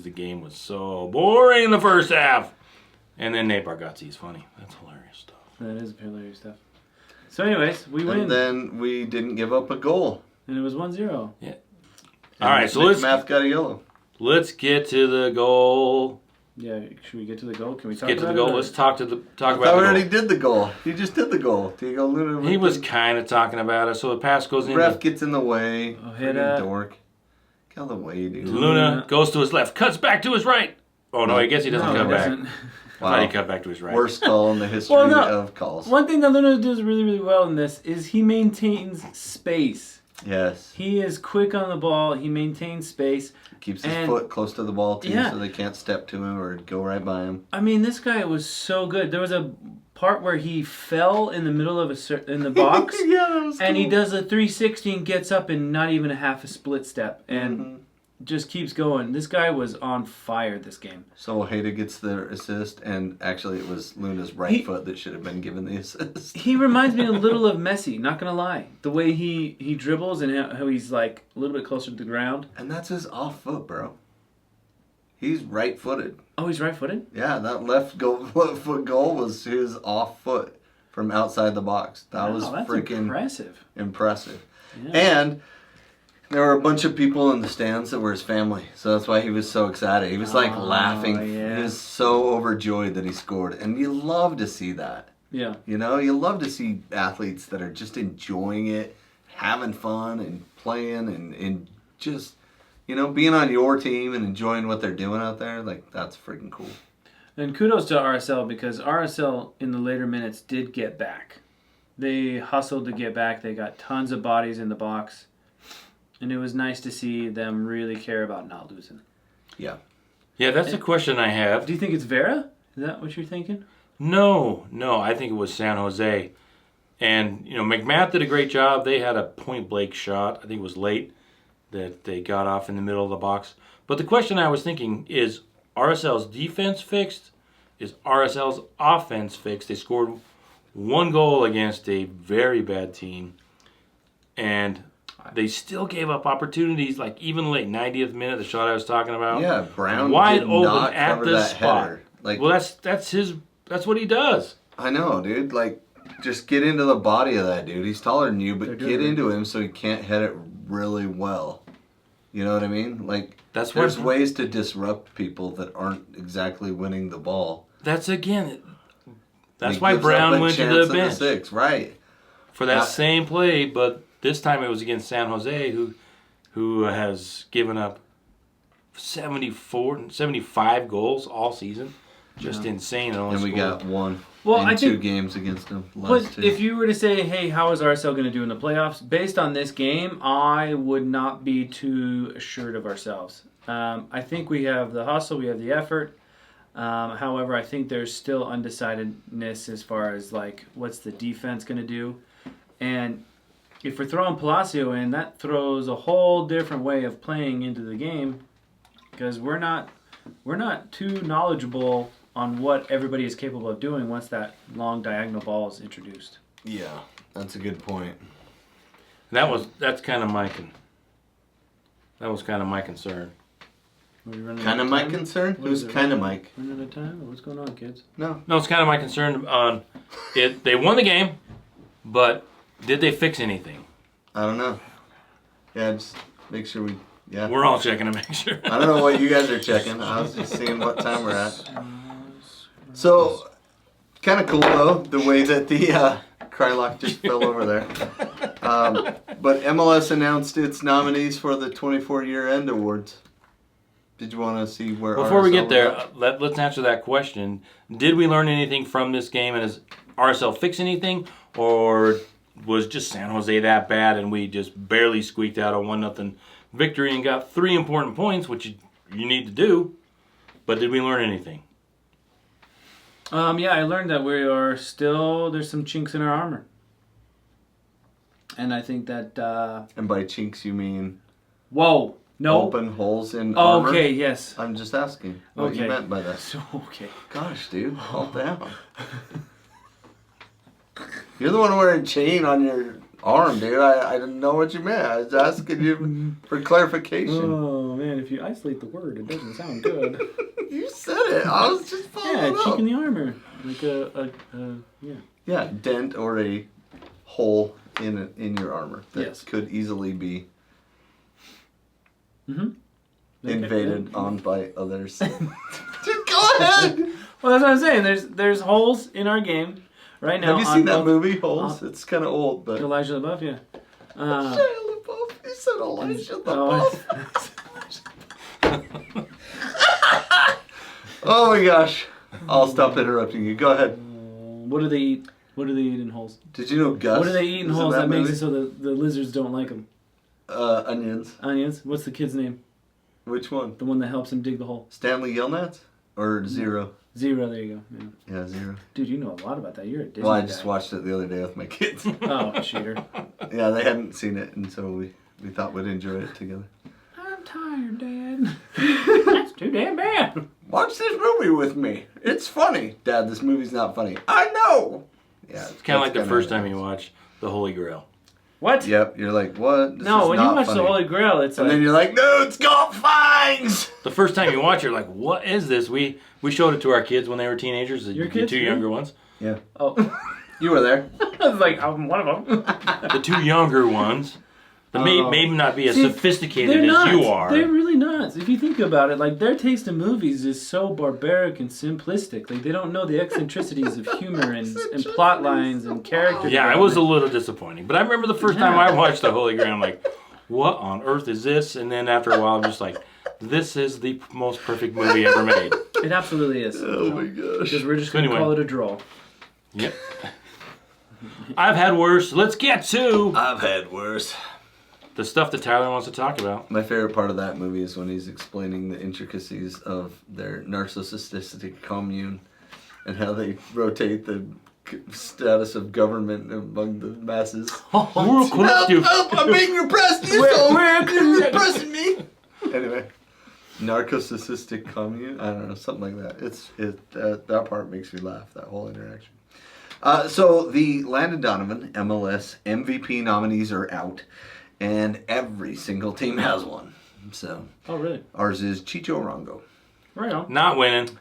the game was so boring in the first half. And then Nate Bargatze's funny. That's hilarious stuff. That is hilarious stuff. So anyways, we win. And then we didn't give up a goal. And it was 1-0. Yeah. All right, so Math got a yellow. let's get to the goal. Yeah, should we get to the goal? Can we talk Get to the about goal. it, or- Let's talk I about thought we the already goal. did the goal. You just did the goal. Diego Luna. He was kind of talking about it, so the pass goes in. Ref gets in the way. Ojeda. Freaking dork. Get out of the way, dude. Luna goes to his left, cuts back to his right. Oh no, I guess he doesn't No, cut it back. doesn't. I thought he cut back to his right. Worst call in the history Well, no. of calls. One thing that Luna does really, really well in this is he maintains space. Yes. He is quick on the ball. He maintains space. Keeps his And- foot close to the ball, too, Yeah. so they can't step to him or go right by him. I mean, this guy was so good. There was a part where he fell in the middle of in the box, Yeah, that was and he cool. does a 360 and gets up in not even a half a split step, and Mhm. just keeps going. This guy was on fire this game. So Ojeda gets the assist, and actually it was Luna's right He- foot that should have been given the assist. He reminds me a little of Messi, not gonna lie. The way he dribbles and how he's like a little bit closer to the ground. And that's his off foot, bro. He's right-footed. Oh, he's right-footed? Yeah, that left foot goal was his off foot from outside the box. That was Wow, that's freaking impressive. impressive. Yeah. And there were a bunch of people in the stands that were his family, so that's why he was so excited. He was like Oh, laughing. yeah. He was so overjoyed that he scored, and you love to see that. Yeah. You know, you love to see athletes that are just enjoying it, having fun, and playing, and just, you know, being on your team and enjoying what they're doing out there. Like, that's freaking cool. And kudos to RSL because RSL in the later minutes did get back. They hustled to get back. They got tons of bodies in the box. And it was nice to see them really care about not losing. Yeah. Yeah, that's the question I have. Do you think it's Vera? Is that what you're thinking? No, I think it was San Jose. And, McMath did a great job. They had a point-blank shot. I think it was late that they got off in the middle of the box. But the question I was thinking is RSL's defense fixed? Is RSL's offense fixed? They scored one goal against a very bad team. And they still gave up opportunities, like even late, 90th minute, the shot I was talking about. Yeah, Brown wide did open not at cover the that spot. header. Like, Well, that's what he does. I know, dude. Like, just get into the body of that dude. He's taller than you, They're but doing get it. into him so he can't hit it really well. You know what I mean? Like, That's there's what- ways to disrupt people that aren't exactly winning the ball. That's again. That's It why gives up Brown a went to chance the at bench six, right? for that Now- same play, but this time it was against San Jose, who has given up 75 goals all season. Just insane. And we got one Well, in I two think- games against them. But Last two. if you were to say, hey, how is RSL going to do in the playoffs? Based on this game, I would not be too assured of ourselves. I think we have the hustle, we have the effort. However, I think there's still undecidedness as far as like what's the defense going to do. And if we're throwing Palacio in, that throws a whole different way of playing into the game because we're not too knowledgeable on what everybody is capable of doing once that long diagonal ball is introduced. Yeah, that's a good point. That's kind of my concern. Kind of my concern? Who's kind of Mike? Running out of time? What's going on, kids? No. No, it's kind of my concern on it. They won the game, but did they fix anything? I don't know. Yeah, just make sure we... Yeah. We're all checking to make sure. I don't know what you guys are checking. I was just seeing what time we're at. So, kind of cool though, the way that the Krylock just fell over there. But MLS announced its nominees for the 24 year-end awards. Did you want to see where Before we RSL get was there, at? let's answer that question. Did we learn anything from this game, and has RSL fixed anything, or was just San Jose that bad and we just barely squeaked out a 1-0 victory and got 3 important points, which you need to do, but did we learn anything? Yeah, I learned that we are still, there's some chinks in our armor. And I think that, And by chinks you mean whoa, no. open holes in armor? Okay, yes. I'm just asking what you Okay. meant by that. So, okay. Gosh, dude, calm down. You're the one wearing a chain on your arm, dude. I didn't know what you meant. I was asking you for clarification. Oh, man, if you isolate the word, it doesn't sound good. You said it. I was just Yeah, following chink up. in the armor. Like yeah. Yeah, dent or a hole in your armor that Yes. could easily be Mm-hmm. invaded on by others. Just go ahead. Well, that's what I'm saying. There's holes in our game right now. Have you on seen that both- movie, Holes? It's kind of old, but... Elijah LaBeouf, yeah. Shia LaBeouf. You said Elijah LaBeouf. Oh my gosh. I'll stop interrupting you. Go ahead. What do they eat? What do they eat in holes? Did you know Gus? What do they eat in was holes that makes movie? it so the lizards don't like them? Onions. Onions. What's the kid's name? Which one? The one that helps him dig the hole. Stanley Yelnats? Or Zero? Zero. There you go. Yeah. Yeah, Zero. Dude, you know a lot about that. You're a Disney Well, I guy. just watched it the other day with my kids. Oh, cheater. Yeah, they hadn't seen it, and so we thought we'd enjoy it together. I'm tired, Dad. That's too damn bad. Watch this movie with me. It's funny. Dad, this movie's not funny. I know. Yeah, It's kind of like the first time you watch The Holy Grail. What? Yep, you're like, what? This No, is when you not watch funny. the Holy Grail, it's And like then you're like, no, it's got fangs! The first time you watch it, you're like, what is this? We showed it to our kids when they were teenagers, Your the kids, two really? younger ones. Yeah. oh, You were there. I was like, I'm one of them. The two younger ones that may not be as See, sophisticated They're as not. you are. They're really not. If you think about it, like their taste in movies is so barbaric and simplistic. Like they don't know the eccentricities of humor and plot lines and character. Yeah, it was a development. little disappointing. But I remember the first time I watched The Holy Grail, I'm like, what on earth is this? And then after a while, I'm just like, this is the most perfect movie ever made. It absolutely is. Oh my gosh. Because we're just So going to anyway. call it a draw. Yep. I've had worse. Let's get to I've had worse. the stuff that Tyler wants to talk about. My favorite part of that movie is when he's explaining the intricacies of their narcissistic commune and how they rotate the status of government among the masses. We're collective. Help! I'm being repressed! You're repressing me! Anyway. Narcissistic commune? I don't know, something like that. That part makes me laugh, that whole interaction. So the Landon Donovan MLS MVP nominees are out, and every single team has one. So Oh, really? ours is Chicho Arango. Right on. Not winning.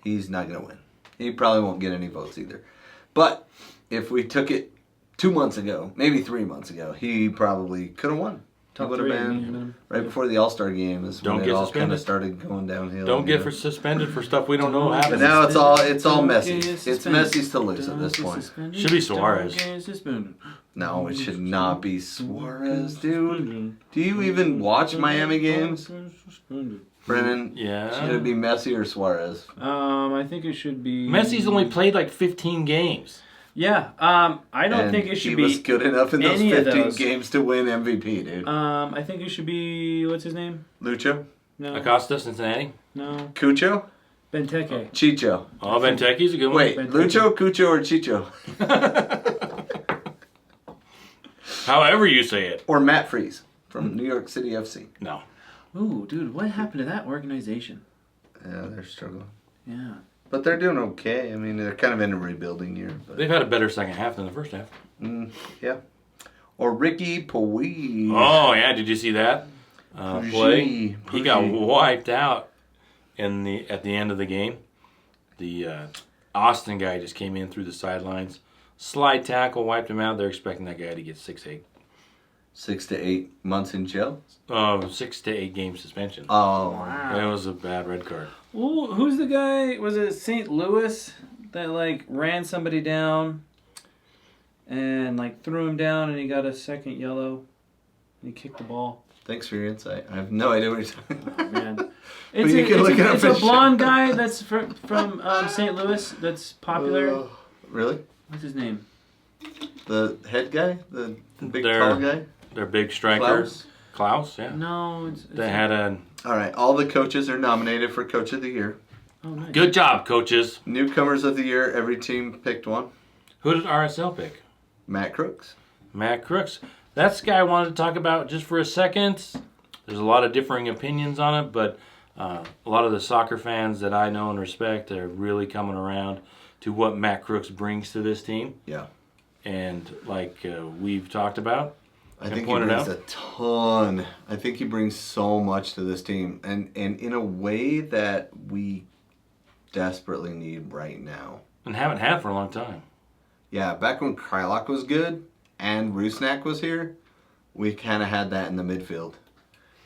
He's not going to win. He probably won't get any votes either. But if we took it 2 months ago, maybe 3 months ago, he probably could have won. Top would have 3 been minimum. right before the All-Star game is Don't when get it all kind of suspended. started going downhill. Don't you get know? suspended for stuff we don't know But happens. now it's all Don't messy. get It's suspended. Messi's to lose at Don't this get point. suspended. Should be Suarez. Don't get suspended. No, it should not be Suarez, dude. Suspended. Do you even watch Miami games, Suspended. Brennan? Yeah. Should it be Messi or Suarez? I think it should be. Messi's only played like 15 games. Yeah. I don't And think it should he be. was good enough in those any of 15 those. games to win MVP, dude. I think it should be. What's his name? Lucho? No. Acosta, Cincinnati. No. Cucho? Benteke. Chicho? Oh, Benteke's a good one. Wait, Lucho, Cucho, or Chicho? However you say it. Or Matt Freeze from New York City FC? No. Ooh, dude, what happened to that organization? Yeah, they're struggling. Yeah. But they're doing okay. I mean, they're kind of in a rebuilding year. But, They've had a better second half than the first half. yeah. Or Ricky Puig. Oh, yeah. Did you see that play? Puig. He got wiped out at the end of the game. The Austin guy just came in through the sidelines. Slide tackle, wiped him out. They're expecting that guy to get 6 to 8 months in jail. 6 to 8 game suspension. Oh. That was a bad red card. Ooh, who's the guy? Was it St. Louis that like ran somebody down and like threw him down and he got a second yellow and he kicked the ball? Thanks for your insight. I have no idea what you're talking about. Oh, man. But you can look it up It's and a blonde check. guy that's from St. Louis that's popular. Really? What's his name? The head guy? The big They're- tall guy? Their big striker. Klaus? Klaus, yeah. No, They had a All right. All the coaches are nominated for Coach of the Year. Oh, nice. good job, coaches. Newcomers of the Year, every team picked one. Who did RSL pick? Matt Crooks. Matt Crooks. That's the guy I wanted to talk about just for a second. There's a lot of differing opinions on it, but a lot of the soccer fans that I know and respect are really coming around to what Matt Crooks brings to this team. Yeah. And like we've talked about, I think he pointed brings out. a ton. I think he brings so much to this team. And in a way that we desperately need right now. and haven't had for a long time. Yeah, back when Krylak was good and Rusnak was here, we kind of had that in the midfield.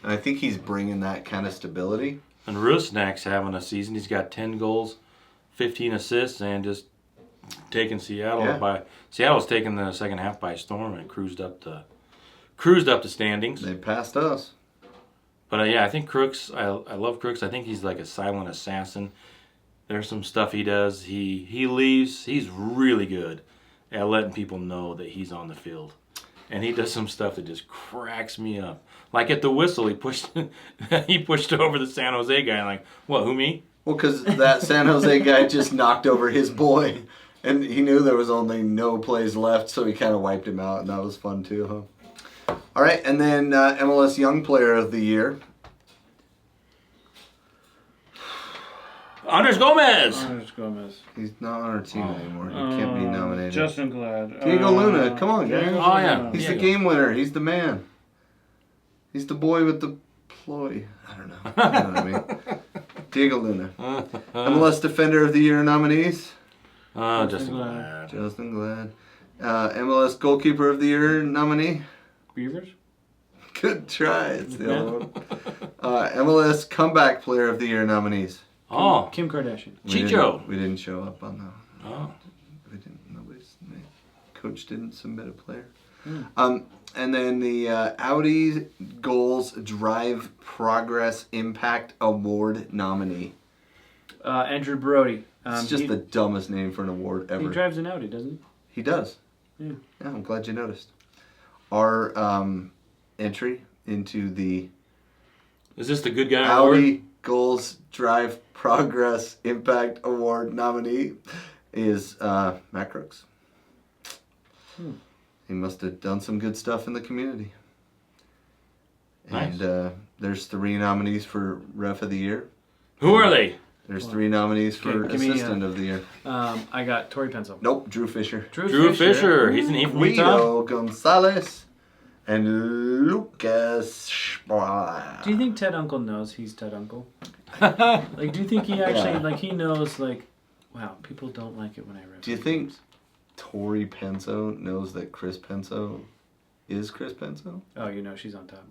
And I think he's bringing that kind of stability. And Rusnak's having a season. He's got 10 goals, 15 assists, and just taking Seattle Yeah. by Seattle's taken the second half by storm and cruised up the standings. They passed us. But yeah, I think Crooks. I love Crooks. I think he's like a silent assassin. There's some stuff he does. He leaves. He's really good at letting people know that he's on the field, and he does some stuff that just cracks me up. Like at the whistle, he pushed over the San Jose guy. Like, what? Who, me? Well, because that San Jose guy just knocked over his boy, and he knew there was only no plays left, so he kind of wiped him out, and that was fun too, huh? All right, and then MLS Young Player of the Year. Andres Gomez. Andres Gomez. He's not on our team anymore. He can't be nominated. Justin Glad. Diego Luna, come on, guys. Diego Oh, yeah. Luna. He's Diego. the game winner. He's the man. He's the boy with the ploy. I don't know. You know what I mean? Diego Luna. MLS Defender of the Year nominees. Justin Glad. Justin Glad. MLS Goalkeeper of the Year nominee. Beavers? Good try. It's the other one. MLS Comeback Player of the Year nominees. Oh, Kim Kardashian. Chicho. We didn't show up on that. Oh. We didn't. Coach didn't submit a player. And then the Audi Goals Drive Progress Impact Award nominee. Andrew Brody. It's just the dumbest name for an award ever. He drives an Audi, doesn't He does. Yeah. Yeah, I'm glad you noticed. Our entry into the Is this the good guy award? Audi Goals Drive Progress Impact Award nominee is Matt Crooks. He must have done some good stuff in the community. Nice. And there's 3 nominees for Ref of the Year. Who are they? There's 3 nominees for Give me, Assistant of the Year. I got Tori Pencil. Nope, Drew Fisher. Drew Fisher. He's an E from Utah. Guido Gonzalez and Lucas Schwab. Do you think Ted Uncle knows he's Ted Uncle? Like, do you think he actually, Yeah. like, he knows, like, wow, people don't like it when I rip. Do you think Tori Penso knows that Chris Penso is Chris Penso. Oh, you know she's on top.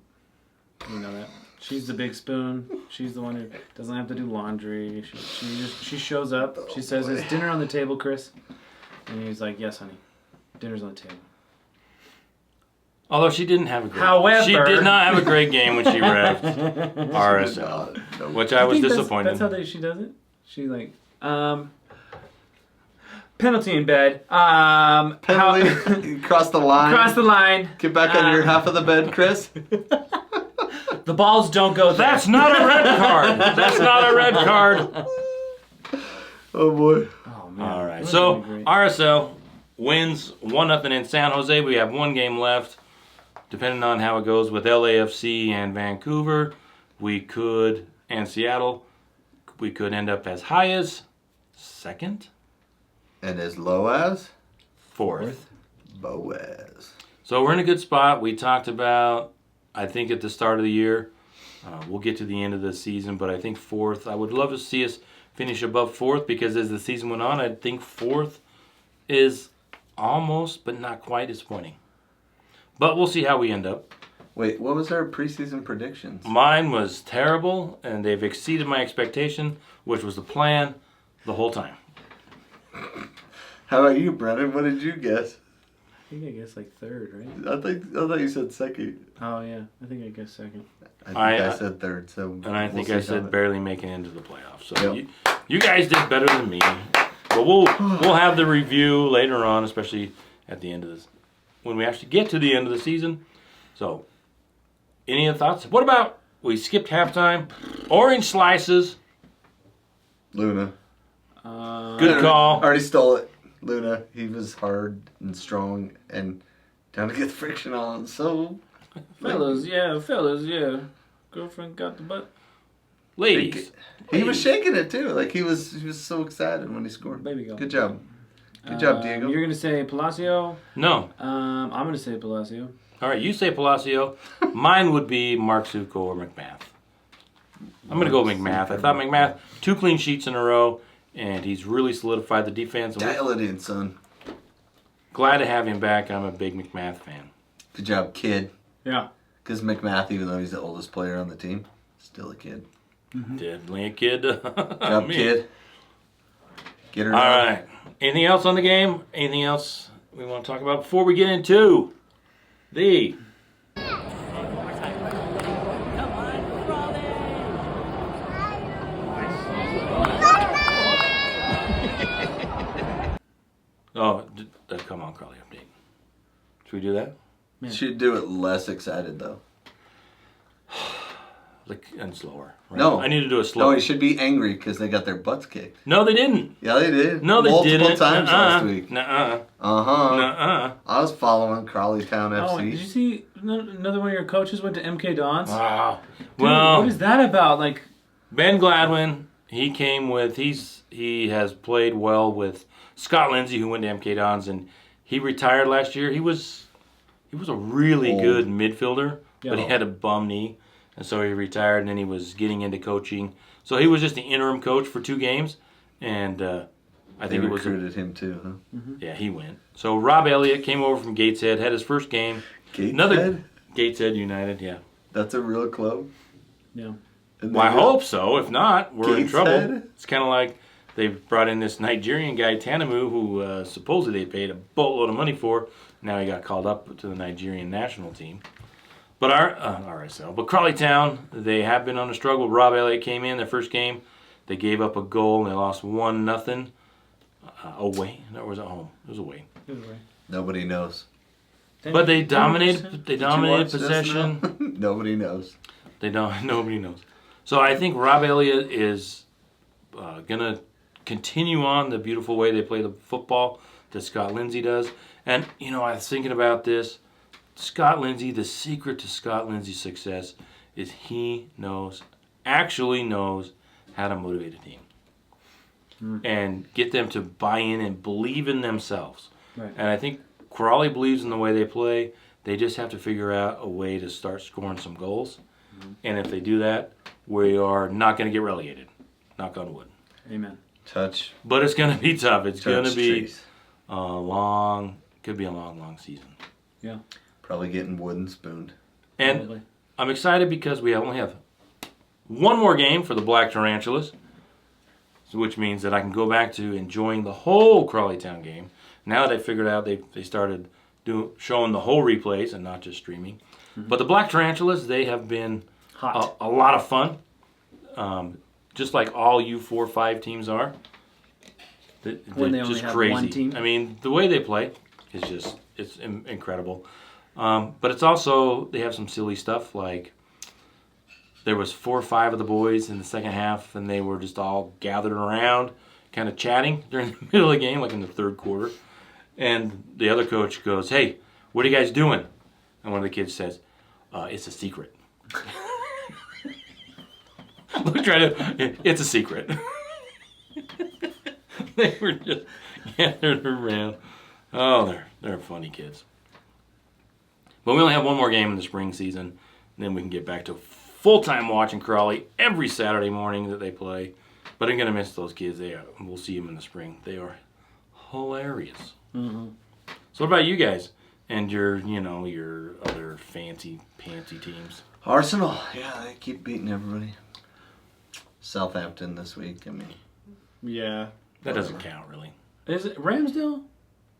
You know that. She's the big spoon. She's the one who doesn't have to do laundry. She shows up. She says, "Is dinner on the table, Chris?" And he's like, "Yes, honey. Dinner's on the table." Although she didn't have a great However... She did not have a great game when she revved RSL, which I was disappointed. That's how she does it? She like, penalty in bed. Penalty, cross the line. Cross the line. Get back on your half of the bed, Chris. The balls don't go there. That's not a red card. That's not a red card. Oh, boy. Oh, man. All right. So, RSL wins 1-0 in San Jose. We have one game left. Depending on how it goes with LAFC and Vancouver, and Seattle, we could end up as high as second. And as low as? Fourth. Boaz. So we're in a good spot. We talked about, I think at the start of the year, we'll get to the end of the season, but I think fourth. I would love to see us finish above fourth because as the season went on, I think fourth is almost, but not quite disappointing. But we'll see how we end up. Wait, what was our preseason predictions? Mine was terrible, and they've exceeded my expectation, which was the plan the whole time. How about you, Brennan? What did you guess? I think I guess like third, right? I thought you said second. Oh, yeah. I think I guess second. I think I said third. So And I think we'll I see said how barely making it into the playoffs. So Yep. you guys did better than me. But we'll have the review later on, especially at the end of this, when we actually get to the end of the season. So, any other thoughts? What about we skipped halftime? Orange slices. Luna. Good call. Already stole it. Luna. He was hard and strong and down to get the friction on. So, Fellas, yeah. Girlfriend got the butt. Ladies. he was shaking it too. Like he was so excited when he scored. Baby go. Good job. Good job, Diego. You're gonna say Palacio. No. I'm gonna say Palacio. All right, you say Palacio. Mine would be Mark Zuko or McMath. I'm going to go McMath. I thought McMath, 2 clean sheets in a row, and he's really solidified the defense. Dial it in, son. Glad to have him back. I'm a big McMath fan. Good job, kid. Yeah. Because McMath, even though he's the oldest player on the team, still a kid. Definitely a kid. Good job, kid. Get her All done. right. Anything else on the game? Anything else we want to talk about before we get into the... Oh, the Come On Crawley update. Should we do that? Yeah. Should do it less excited, though. And slower. Right? No. I need to do it No, slower. he should be angry because they got their butts kicked. No, they didn't. Yeah, they did. No, they didn't. Multiple times last week. Nuh-uh. Uh-huh. Nuh-uh. I was following Crawley Town Oh, FC. did you see another one of your coaches went to MK Dons? Wow. Dude, Well, what is that about? Like, Ben Gladwin, he came with, he has played well with Scott Lindsay, who went to MK Dons, and he retired last year. He was a really Old. good midfielder, Yeah. but he had a bum knee, and so he retired, and then he was getting into coaching. So he was just the interim coach for 2 games, and I They think it was recruited him, too, huh? yeah, he went. So Rob Elliott came over from Gateshead, had his first game. Gateshead? Gateshead United, yeah. That's a real club? yeah. And Well, I they- hope so. If not, we're in trouble. Gateshead? It's kind of like they've brought in this Nigerian guy, Tanamu, who supposedly they paid a boatload of money for. Now he got called up to the Nigerian national team. But our RSL. But Crawley Town, they have been on a struggle. Rob Elliott came in their first game. They gave up a goal and they lost 1-0 away. No, it was at home. It was away. Nobody knows. But they dominated. They Did you dominated watch this possession. now? Nobody knows. They don't. Nobody knows. So I think Rob Elliott is gonna continue on the beautiful way they play the football that Scott Lindsay does. And I was thinking about this. Scott Lindsay. The secret to Scott Lindsay's success is he actually knows how to motivate a team and get them to buy in and believe in themselves. Right. And I think Crawley believes in the way they play. They just have to figure out a way to start scoring some goals. And if they do that, we are not going to get relegated. Knock on wood. Amen. Touch. But it's going to be tough. It's going to be trees. could be a long, long season. Yeah. Probably getting wooden spooned. And Probably. I'm excited because we only have one more game for the Black Tarantulas, which means that I can go back to enjoying the whole Crawley Town game. Now that I figured out they started showing the whole replays and not just streaming. Mm-hmm. But the Black Tarantulas, they have been a lot of fun, just like all U4-5 teams are. They're When they only just have crazy. one team. I mean, the way they play is it's incredible. But it's also, they have some silly stuff like there was 4 or 5 of the boys in the second half, and they were just all gathered around, kind of chatting during the middle of the game, like in the third quarter. And the other coach goes, "Hey, what are you guys doing?" And one of the kids says, "It's a secret." It's a secret. They were just gathered around. Oh, they're funny kids. But we only have one more game in the spring season, and then we can get back to full-time watching Crawley every Saturday morning that they play. But I'm going to miss those kids. We'll see them in the spring. They are hilarious. Mm-hmm. So what about you guys and your other fancy teams? Arsenal, yeah, they keep beating everybody. Southampton this week, I mean. Yeah. That doesn't count, really. Is it Ramsdale?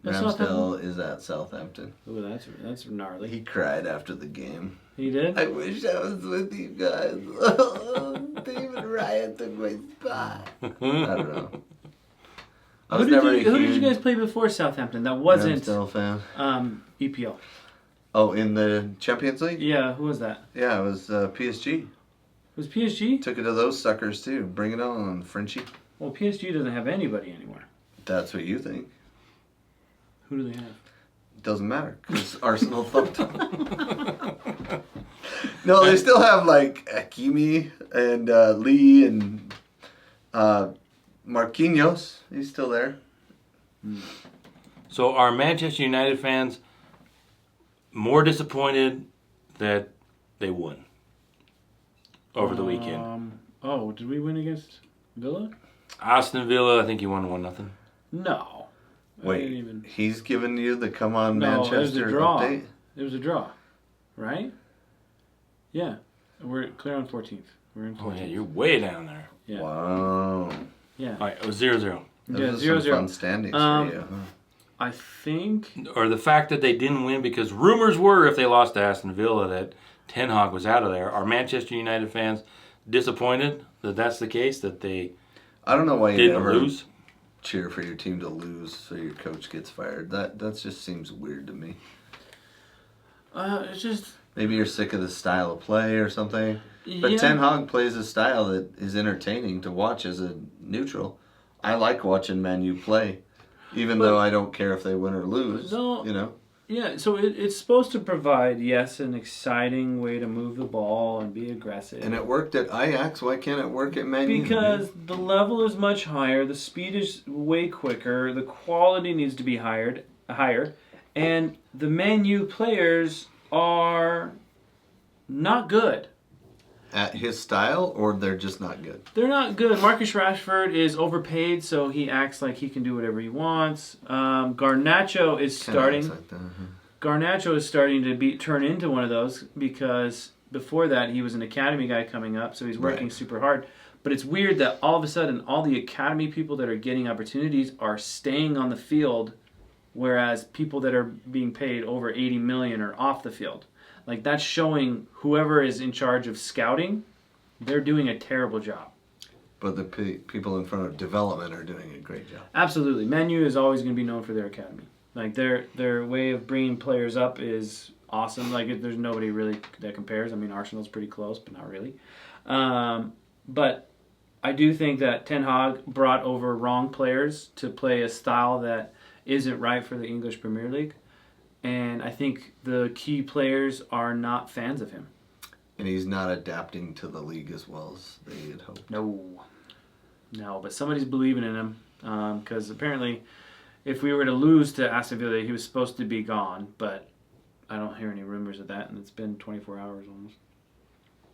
Ramsdale is at Southampton. Oh, that's gnarly. He cried after the game. He did? I wish I was with you guys. David Ryan took my spot. I don't know. Who did you guys play before Southampton? That wasn't Ramsdale fan. EPL. Oh, in the Champions League? Yeah, who was that? Yeah, it was PSG. It was PSG? Took it to those suckers too. Bring it on, Frenchie. Well, PSG doesn't have anybody anymore. That's what you think. Who do they have? Doesn't matter because Arsenal thumped them. No, they still have like Hakimi and Lee and Marquinhos. He's still there. So are Manchester United fans more disappointed that they won over the weekend? Did we win against Villa? Aston Villa, I think you won 1-0. No. Wait, he's giving you the come on No, Manchester it was a draw. update? It was a draw, right? Yeah. We're clear on 14th. We're in 14th. Oh, yeah, you're way down there. Yeah. Wow. Yeah. All right, it was 0-0. Those Yeah, are some 0-0. fun standings for you. Huh? I think... Or the fact that they didn't win because rumors were if they lost to Aston Villa that Ten Hag was out of there. Are Manchester United fans disappointed that that's the case, that they I don't know why you didn't never lose? cheer for your team to lose so your coach gets fired. That just seems weird to me. It's just... Maybe you're sick of the style of play or something. But Yeah. Ten Hag plays a style that is entertaining to watch as a neutral. I like watching Man U play, even though I don't care if they win or lose. No. You know. Yeah, so it's supposed to provide, yes, an exciting way to move the ball and be aggressive. And it worked at Ajax. Why can't it work at Man U? Because the level is much higher, the speed is way quicker, the quality needs to be higher, and the Man U players are not good. At his style, or they're just not good? They're not good. Marcus Rashford is overpaid, so he acts like he can do whatever he wants. Garnacho is starting. Like that, huh? Garnacho is starting to turn into one of those because before that he was an academy guy coming up, so he's working super hard. But it's weird that all of a sudden all the academy people that are getting opportunities are staying on the field, whereas people that are being paid over 80 million are off the field. Like, that's showing whoever is in charge of scouting, they're doing a terrible job. But the people in front of development are doing a great job. Absolutely. Man U is always going to be known for their academy. Like, their way of bringing players up is awesome. Like, there's nobody really that compares. I mean, Arsenal's pretty close, but not really. But I do think that Ten Hag brought over wrong players to play a style that isn't right for the English Premier League. And I think the key players are not fans of him. And he's not adapting to the league as well as they had hoped. No, but somebody's believing in him. Because apparently, if we were to lose to Aston Villa, he was supposed to be gone. But I don't hear any rumors of that, and it's been 24 hours almost.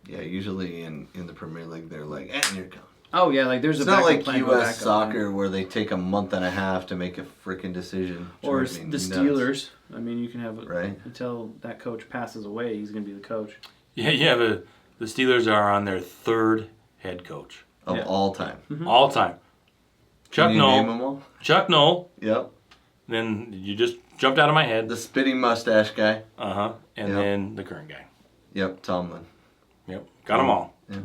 Yeah, usually in the Premier League, they're like, and you're gone. Oh yeah, like there's It's a not backup like plan. U.S. soccer where they take a month and a half to make a freaking decision. Or Drives me the nuts. Steelers. I mean, you can have Right. until that coach passes away, he's going to be the coach. Yeah. The Steelers are on their third head coach Of Yeah. all time. all time. Chuck Can you name Noll. them all? Chuck Noll. Yep. Then you just jumped out of my head. The spitting mustache guy. And Yep. then the current guy. Yep, Tomlin. Yep. Got them all. Yeah.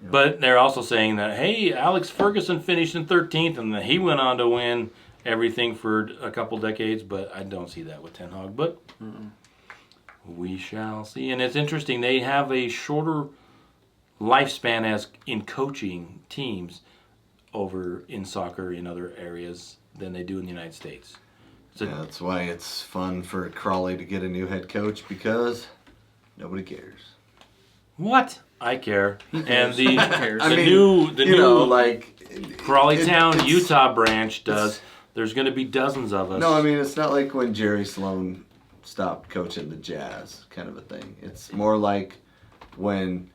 But they're also saying that, hey, Alex Ferguson finished in 13th and that he went on to win everything for a couple decades, but I don't see that with Ten Hag. But we shall see. And it's interesting, they have a shorter lifespan as in coaching teams over in soccer in other areas than they do in the United States. So, Yeah, that's why it's fun for Crawley to get a new head coach because nobody cares. what? I care. And the, cares? the I mean, new you know, like Crawley Town, it's- Utah branch does. There's going to be dozens of us. No, I mean it's not like when Jerry Sloan stopped coaching the Jazz, kind of a thing. It's more like when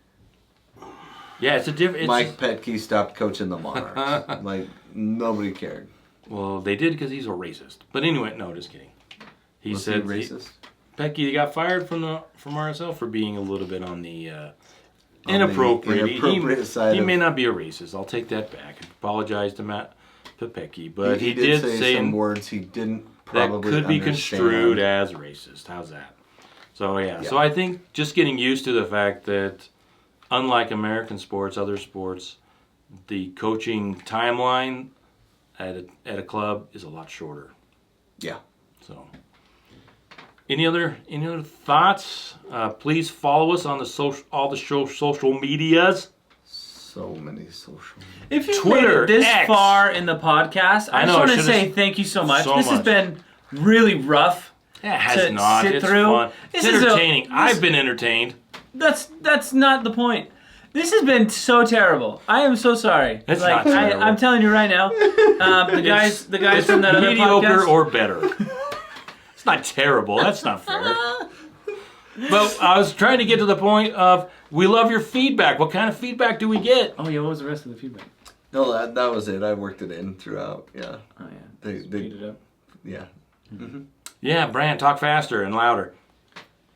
yeah, it's a different. Mike Petke stopped coaching the Monarchs. Like nobody cared. Well, they did because he's a racist. But anyway, no, just kidding. He Was said he racist? Petke got fired from RSL for being a little bit on the On inappropriate. the inappropriate side he of- may not be a racist. I'll take that back. I apologize to Matt Petke, but he did say some words he didn't that probably could be understand. construed as racist. How's that? So yeah. So I think just getting used to the fact that unlike American sports, other sports, the coaching timeline at a club is a lot shorter. Yeah. So, any other thoughts? Please follow us on all the social medias. So many social. If you Twitter, made it this X. far in the podcast, I know, just want I to should've- say thank you so much. so This has much. been really rough. It has To not. sit It's through. fun. This It's is a- entertaining. this- I've been entertained. That's not the point. This has been so terrible. I am so sorry. It's not terrible. I'm telling you right now. The guys It's from that other mediocre podcast. or better. It's not terrible. That's not fair. But I was trying to get to the point of we love your feedback. What kind of feedback do we get? Oh yeah, what was the rest of the feedback? No, that was it. I worked it in throughout. Yeah. Oh yeah, They speed it up. yeah. Yeah, Brand, talk faster and louder.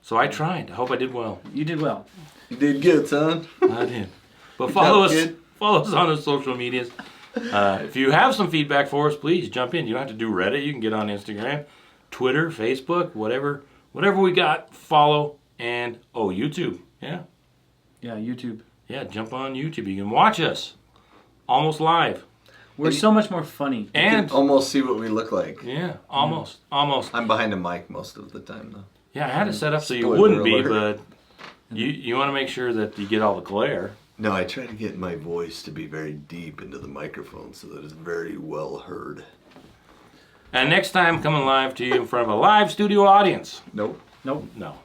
So I tried. I hope I did well. You did well. You did good, son. I did. But follow job, us. kid. Follow us on the social medias. If you have some feedback for us, please jump in. You don't have to do Reddit. You can get on Instagram, Twitter, Facebook, whatever we got. Follow and YouTube. Yeah, Yeah, YouTube. yeah. Jump on YouTube. You can watch us almost live. We're so much more funny. And Almost see what we look like. yeah, almost. I'm behind a mic most of the time, though. Yeah, I had it set up so you Spoiler wouldn't be, alert. but you want to make sure that you get all the glare. No, I try to get my voice to be very deep into the microphone so that it's very well heard. And next time, coming live to you in front of a live studio audience. Nope. Nope. No.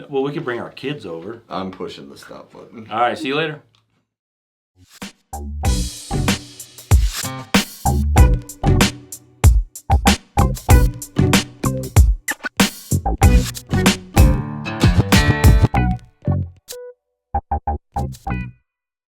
Well, we could bring our kids over. I'm pushing the stop button. All right, see you later.